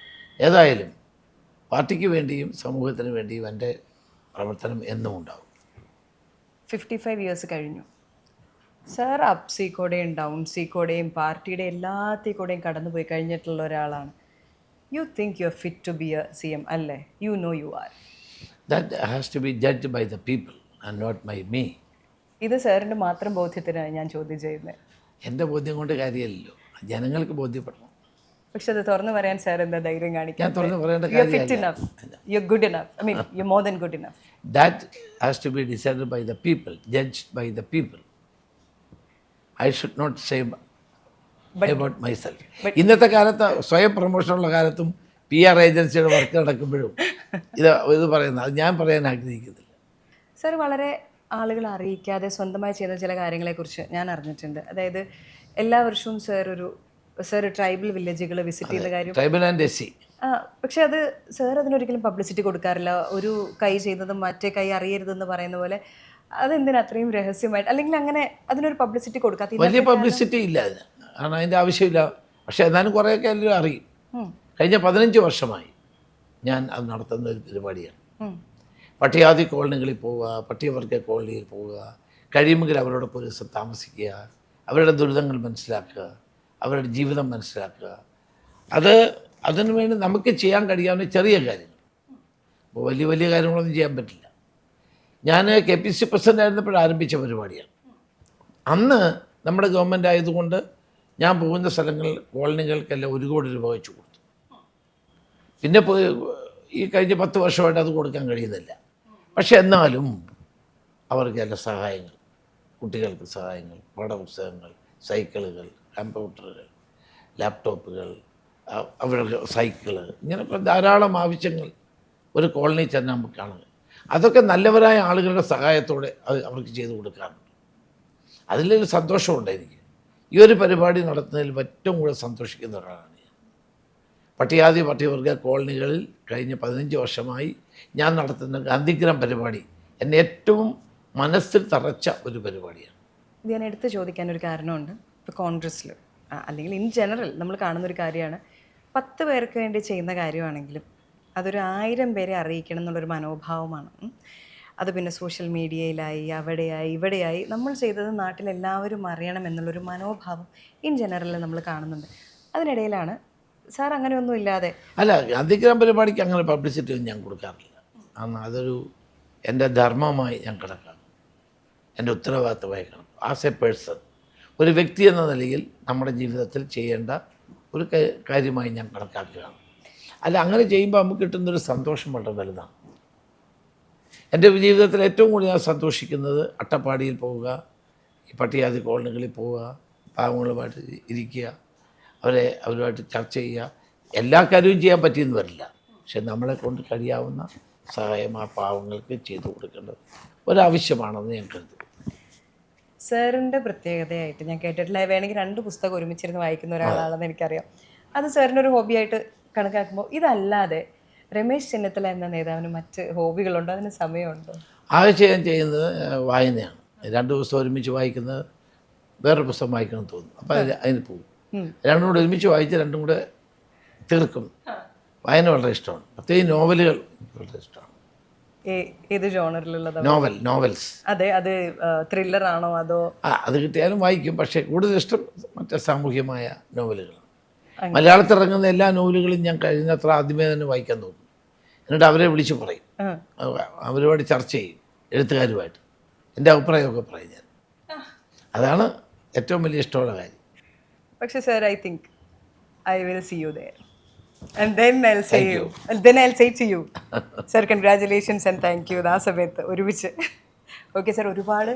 ഏതായാലും പാർട്ടിക്ക് വേണ്ടിയും സമൂഹത്തിന് വേണ്ടിയും എൻ്റെ പ്രവർത്തനം എന്നും ഉണ്ടാവും. 55 ഇയേഴ്സ് കഴിഞ്ഞു സാർ. അപ്സി കൂടെയും ഡൗൺ സി കൂടെയും പാർട്ടിയുടെ എല്ലാത്തിൽ കൂടെയും കടന്നു പോയി കഴിഞ്ഞിട്ടുള്ള ഒരാളാണ്. You think you are fit to be a CM അല്ലേ? You know you are. That has to be judge by the people and not by me. ഇത് സാറിൻ്റെ മാത്രം ബോധ്യത്തിനാണ് ഞാൻ ചോദ്യം ചെയ്യുന്നത്. എൻ്റെ ബോധ്യം കൊണ്ട് കാര്യമില്ലല്ലോ, ജനങ്ങൾക്ക് ബോധ്യപ്പെടണം. പക്ഷെ അത് തുറന്നു പറയാൻ സാർ എന്താ ധൈര്യം കാണിക്കാൻ? ഞാൻ തുറന്ന് പറയേണ്ട യു ആർ ഫിറ്റ് കാര്യമില്ല. Enough, you are good enough, I mean you are more than good enough. That has to be decided by the people, judged by the people. I should not say about myself. ഇന്നത്തെ കാലത്ത് സ്വയം പ്രൊമോഷനുള്ള കാലത്തും PR ഏജൻസിയുടെ work നടക്കുമ്പോഴും ഇത് പറയുന്നത് അത് ഞാൻ പറയാൻ ആഗ്രഹിക്കുന്നില്ല. സാർ വളരെ ആളുകൾ അറിയിക്കാതെ സ്വന്തമായി ചെയ്യുന്ന ചില കാര്യങ്ങളെക്കുറിച്ച് ഞാൻ അറിഞ്ഞിട്ടുണ്ട്. അതായത് എല്ലാ വർഷവും സാർ ട്രൈബൽ വില്ലേജുകൾ വിസിറ്റ് ചെയ്യുന്ന കാര്യം. Tribal and SC. പക്ഷെ അത് സാർ അതിനൊരിക്കലും പബ്ലിസിറ്റി കൊടുക്കാറില്ല. ഒരു കൈ ചെയ്യുന്നതും മറ്റേ കൈ അറിയരുതെന്ന് പറയുന്ന പോലെ അതെന്തിനാ അത്രയും രഹസ്യമായിട്ട്, അല്ലെങ്കിൽ അങ്ങനെ അതിനൊരു പബ്ലിസിറ്റി കൊടുക്കാത്ത? വലിയ പബ്ലിസിറ്റി ഇല്ല അതിന്, കാരണം അതിൻ്റെ ആവശ്യമില്ല. പക്ഷെ എന്നാലും കുറേയൊക്കെ എല്ലാവരും അറിയും. കഴിഞ്ഞ 15 വർഷമായി ഞാൻ അത് നടത്തുന്ന ഒരു പരിപാടിയാണ്. പട്ടികാതി കോളനികളിൽ പോവുക, പട്ടികവർഗ കോളനിയിൽ പോവുക, കഴിയുമെങ്കിൽ അവരോട് പോലീസ് താമസിക്കുക, അവരുടെ ദുരിതങ്ങൾ മനസ്സിലാക്കുക, അവരുടെ ജീവിതം മനസ്സിലാക്കുക. അതിനു വേണ്ടി നമുക്ക് ചെയ്യാൻ കഴിയാവുന്ന ചെറിയ കാര്യങ്ങൾ. അപ്പോൾ വലിയ വലിയ കാര്യങ്ങളൊന്നും ചെയ്യാൻ പറ്റില്ല. ഞാൻ KPC പ്രസിഡൻ്റ് ആയിരുന്നപ്പോൾ ആരംഭിച്ച പരിപാടിയാണ്. അന്ന് നമ്മുടെ ഗവൺമെൻറ് ആയതുകൊണ്ട് ഞാൻ പോകുന്ന സ്ഥലങ്ങൾ കോളനികൾക്കെല്ലാം 1 കോടി രൂപ വെച്ച് കൊടുത്തു. പിന്നെ ഈ കഴിഞ്ഞ 10 വർഷമായിട്ട് അത് കൊടുക്കാൻ കഴിയുന്നില്ല. പക്ഷെ എന്നാലും അവർക്ക് ചില സഹായങ്ങൾ, കുട്ടികൾക്ക് സഹായങ്ങൾ, പാഠപുസ്തകങ്ങൾ, സൈക്കിളുകൾ, കമ്പ്യൂട്ടറുകൾ, ലാപ്ടോപ്പുകൾ, അവരുടെ സൈക്കിള്, ഇങ്ങനെ ധാരാളം ആവശ്യങ്ങൾ ഒരു കോളനി ചെന്ന് നമുക്ക് കാണുക. അതൊക്കെ നല്ലവരായ ആളുകളുടെ സഹായത്തോടെ അത് അവർക്ക് ചെയ്തു കൊടുക്കാറുണ്ട്. അതിലൊരു സന്തോഷമുണ്ട് എനിക്ക്. ഈ ഒരു പരിപാടി നടത്തുന്നതിൽ ഏറ്റവും കൂടുതൽ സന്തോഷിക്കുന്ന ഒരാളാണ് ഞാൻ. പട്ടികവർഗ കോളനികളിൽ കഴിഞ്ഞ 15 വർഷമായി ഞാൻ നടത്തുന്ന ഗാന്ധിഗ്രാം പരിപാടി എന്നെ ഏറ്റവും മനസ്സിൽ തറച്ച ഒരു പരിപാടിയാണ്. ഇത് ഞാൻ എടുത്ത് ചോദിക്കാനൊരു കാരണമുണ്ട്. ഇപ്പോൾ കോൺഗ്രസ്സിൽ അല്ലെങ്കിൽ ഇൻ ജനറൽ നമ്മൾ കാണുന്നൊരു കാര്യമാണ്, 10 പേർക്ക് വേണ്ടി ചെയ്യുന്ന കാര്യമാണെങ്കിലും അതൊരു 1000 പേരെ അറിയിക്കണം എന്നുള്ളൊരു മനോഭാവമാണ്. അത് പിന്നെ സോഷ്യൽ മീഡിയയിലായി, അവിടെയായി, ഇവിടെയായി നമ്മൾ ചെയ്തത് നാട്ടിലെല്ലാവരും അറിയണം എന്നുള്ളൊരു മനോഭാവം ഇൻ ജനറൽ നമ്മൾ കാണുന്നുണ്ട്. അതിനിടയിലാണ് സാർ അങ്ങനെയൊന്നും ഇല്ലാതെ. അല്ല, ഗാന്ധിഗ്രാം പരിപാടിക്ക് അങ്ങനെ പബ്ലിസിറ്റി ഒന്നും ഞാൻ കൊടുക്കാറില്ല. കാരണം അതൊരു എൻ്റെ ധർമ്മമായി ഞാൻ കണക്കാക്കും, എൻ്റെ ഉത്തരവാദിത്തമായി കണക്കും. ആസ് എ പേഴ്സൺ, ഒരു വ്യക്തി എന്ന നിലയിൽ നമ്മുടെ ജീവിതത്തിൽ ചെയ്യേണ്ട ഒരു കാര്യമായി ഞാൻ കണക്കാക്കുകയാണ്. അല്ല, അങ്ങനെ ചെയ്യുമ്പോൾ നമുക്ക് കിട്ടുന്നൊരു സന്തോഷം വളരെ വലുതാണ്. എൻ്റെ ജീവിതത്തിൽ ഏറ്റവും കൂടുതൽ ഞാൻ സന്തോഷിക്കുന്നത് അട്ടപ്പാടിയിൽ പോവുക, ഈ പട്ടികാതി കോളനികളിൽ പോവുക, പാവങ്ങളുമായിട്ട് ഇരിക്കുക, അവരുമായിട്ട് ചർച്ച ചെയ്യുക. എല്ലാ കാര്യവും ചെയ്യാൻ പറ്റിയെന്ന് വരില്ല, പക്ഷെ നമ്മളെ കൊണ്ട് കഴിയാവുന്ന സഹായം ആ പാവങ്ങൾക്ക് ചെയ്തു കൊടുക്കേണ്ടത് ഒരാവശ്യമാണെന്ന് ഞാൻ കരുതുന്നു. സാറിൻ്റെ പ്രത്യേകതയായിട്ട് ഞാൻ കേട്ടിട്ടില്ല, വേണമെങ്കിൽ 2 പുസ്തകം ഒരുമിച്ചിരുന്ന് വായിക്കുന്ന ഒരാളാണെന്ന് എനിക്കറിയാം. അത് സാറിൻ്റെ ഒരു ഹോബിയായിട്ട് കണക്കാക്കുമ്പോൾ ഇതല്ലാതെ രമേശ് ചെന്നിത്തല എന്ന നേതാവിന് മറ്റ് ഹോബികളുണ്ടോ, അതിന് സമയമുണ്ടോ? ആഴ്ച ഞാൻ ചെയ്യുന്നത് വായനയാണ്. 2 പുസ്തകം ഒരുമിച്ച് വായിക്കുന്നത് വേറൊരു പുസ്തകം വായിക്കണമെന്ന് തോന്നുന്നു. അപ്പോൾ അതിന് പോകും. രണ്ടും കൂടെ ഒരുമിച്ച് വായിച്ച് രണ്ടും കൂടെ തീർക്കും. വായന വളരെ ഇഷ്ടമാണ്. പ്രത്യേകിച്ച് നോവലുകൾ വളരെ ഇഷ്ടമാണ്. ഏത് ജോണറിലുള്ളത്? നോവൽസ്. അതെ, അത് ത്രില്ലർ ആണോ അതോ? അത് കിട്ടിയാലും വായിക്കും. പക്ഷേ കൂടുതൽ ഇഷ്ടം മറ്റേ സാമൂഹ്യമായ നോവലുകളാണ്. മലയാളത്തിൽ ഇറങ്ങുന്ന എല്ലാ നോവലുകളും ഞാൻ കഴിയുന്നത്ര ആദ്യമേ തന്നെ വായിക്കാൻ തോന്നും. എന്നിട്ട് അവരെ വിളിച്ച് പറയും, അവരുമായിട്ട് ചർച്ച ചെയ്യും, എഴുത്തുകാരുമായിട്ട് എൻ്റെ അഭിപ്രായമൊക്കെ പറയും ഞാൻ. അതാണ് ഏറ്റവും വലിയ ഇഷ്ടമുള്ള കാര്യം. പക്ഷേ sir, I think I will see you there and then I'll say you. Then I'll say to you, sir, congratulations and thank you. ആ സമയത്ത് ഒരുമിച്ച്. ഓക്കെ സർ, ഒരുപാട്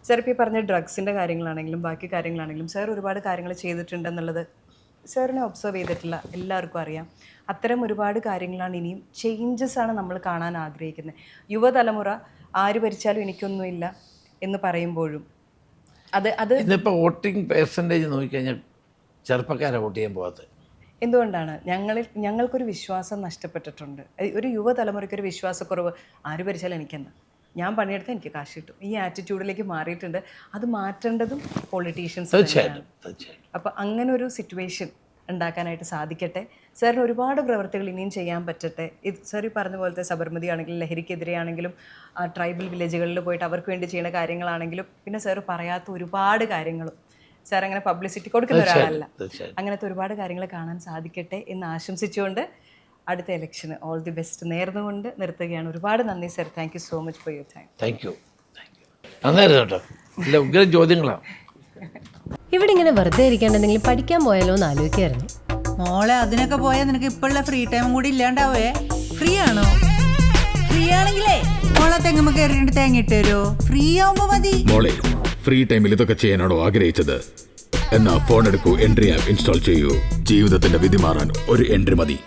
സാർ ഇപ്പോൾ ഈ പറഞ്ഞ ഡ്രഗ്സിൻ്റെ കാര്യങ്ങളാണെങ്കിലും ബാക്കി കാര്യങ്ങളാണെങ്കിലും സാർ ഒരുപാട് കാര്യങ്ങൾ ചെയ്തിട്ടുണ്ടെന്നുള്ളത് സാറിനെ ഒബ്സർവ് ചെയ്തിട്ടില്ല, എല്ലാവർക്കും അറിയാം. അത്തരം ഒരുപാട് കാര്യങ്ങളാണ് ഇനിയും ചേഞ്ചസ് ആണ് നമ്മൾ കാണാൻ ആഗ്രഹിക്കുന്നത്. യുവതലമുറ ആര് ഭരിച്ചാലും എനിക്കൊന്നുമില്ല എന്ന് പറയുമ്പോഴും അത് ഇന്നിപ്പോൾ വോട്ടിംഗ് പെർസെൻറ്റേജ് നോക്കിക്കഴിഞ്ഞാൽ ചെറുപ്പക്കാരെ വോട്ട് ചെയ്യാൻ പോകാത്തത് എന്തുകൊണ്ടാണ്? ഞങ്ങൾക്കൊരു വിശ്വാസം നഷ്ടപ്പെട്ടിട്ടുണ്ട്. ഒരു യുവതലമുറയ്ക്കൊരു വിശ്വാസക്കുറവ്. ആര് ഭരിച്ചാലും എനിക്കെന്താ, ഞാൻ പണിയെടുത്താൽ എനിക്ക് കാശ് കിട്ടും, ഈ ആറ്റിറ്റ്യൂഡിലേക്ക് മാറിയിട്ടുണ്ട്. അത് മാറ്റേണ്ടതും പൊളിറ്റീഷ്യൻസ് തന്നെയാണ്. അപ്പോൾ അങ്ങനെ ഒരു സിറ്റുവേഷൻ ഉണ്ടാക്കാനായിട്ട് സാധിക്കട്ടെ. സാറിന് ഒരുപാട് പ്രവർത്തികൾ ഇനിയും ചെയ്യാൻ പറ്റട്ടെ. സാർ ഈ പറഞ്ഞ പോലത്തെ സബർമതി ആണെങ്കിലും ലഹരിക്കെതിരെയാണെങ്കിലും ട്രൈബൽ വില്ലേജുകളിൽ പോയിട്ട് അവർക്ക് വേണ്ടി ചെയ്യുന്ന കാര്യങ്ങളാണെങ്കിലും പിന്നെ സാർ പറയാത്ത ഒരുപാട് കാര്യങ്ങളും. സാർ അങ്ങനെ പബ്ലിസിറ്റി കൊടുക്കുന്ന ഒരാളല്ല. അങ്ങനത്തെ ഒരുപാട് കാര്യങ്ങൾ കാണാൻ സാധിക്കട്ടെ എന്ന് ആശംസിച്ചുകൊണ്ട് അടുത്ത ഇലക്ഷന് ഓൾ ദി ബെസ്റ്റ് നേർന്നുകൊണ്ട് നിർത്തുകയാണ്. ഒരുപാട് നന്ദി sir. Thank you so much for your time. Thank you. നന്നായിരുന്നു കേട്ടോ. ഇല്ല, ഉഗ്ര ചോദ്യങ്ങളാണ്. ഇവിടെ ഇങ്ങനെ വെറുതെ ഇരിക്കാണ്ട് എന്തെങ്കിലും പഠിക്കാൻ പോയാലോ എന്ന് ആലോചിക്കായിരുന്നു. മോളെ, അതിനൊക്കെ പോയാൽ നിനക്ക് ഇപ്പോഴുള്ള ഫ്രീ ടൈമും കൂടി ഇല്ലാണ്ടാവേ. ഫ്രീ ആണോ? ഫ്രീ ആണെങ്കിലേ മോളെ തെങ്ങുമ്പോ കയറിയിട്ട് തേങ്ങ ഇട്ട് തരുമോ? ഫ്രീ ആവുമ്പോ മതി. മോളെ, ഫ്രീ ടൈമിൽ ഇതൊക്കെ ചെയ്യാനാണോ ആഗ്രഹിച്ചത്? എന്നാ ഫോൺ എടുക്കൂ, എൻട്രി ആപ്പ് ഇൻസ്റ്റാൾ ചെയ്യൂ. ജീവിതത്തിന്റെ വിധി മാറാൻ ഒരു എൻട്രി മതി.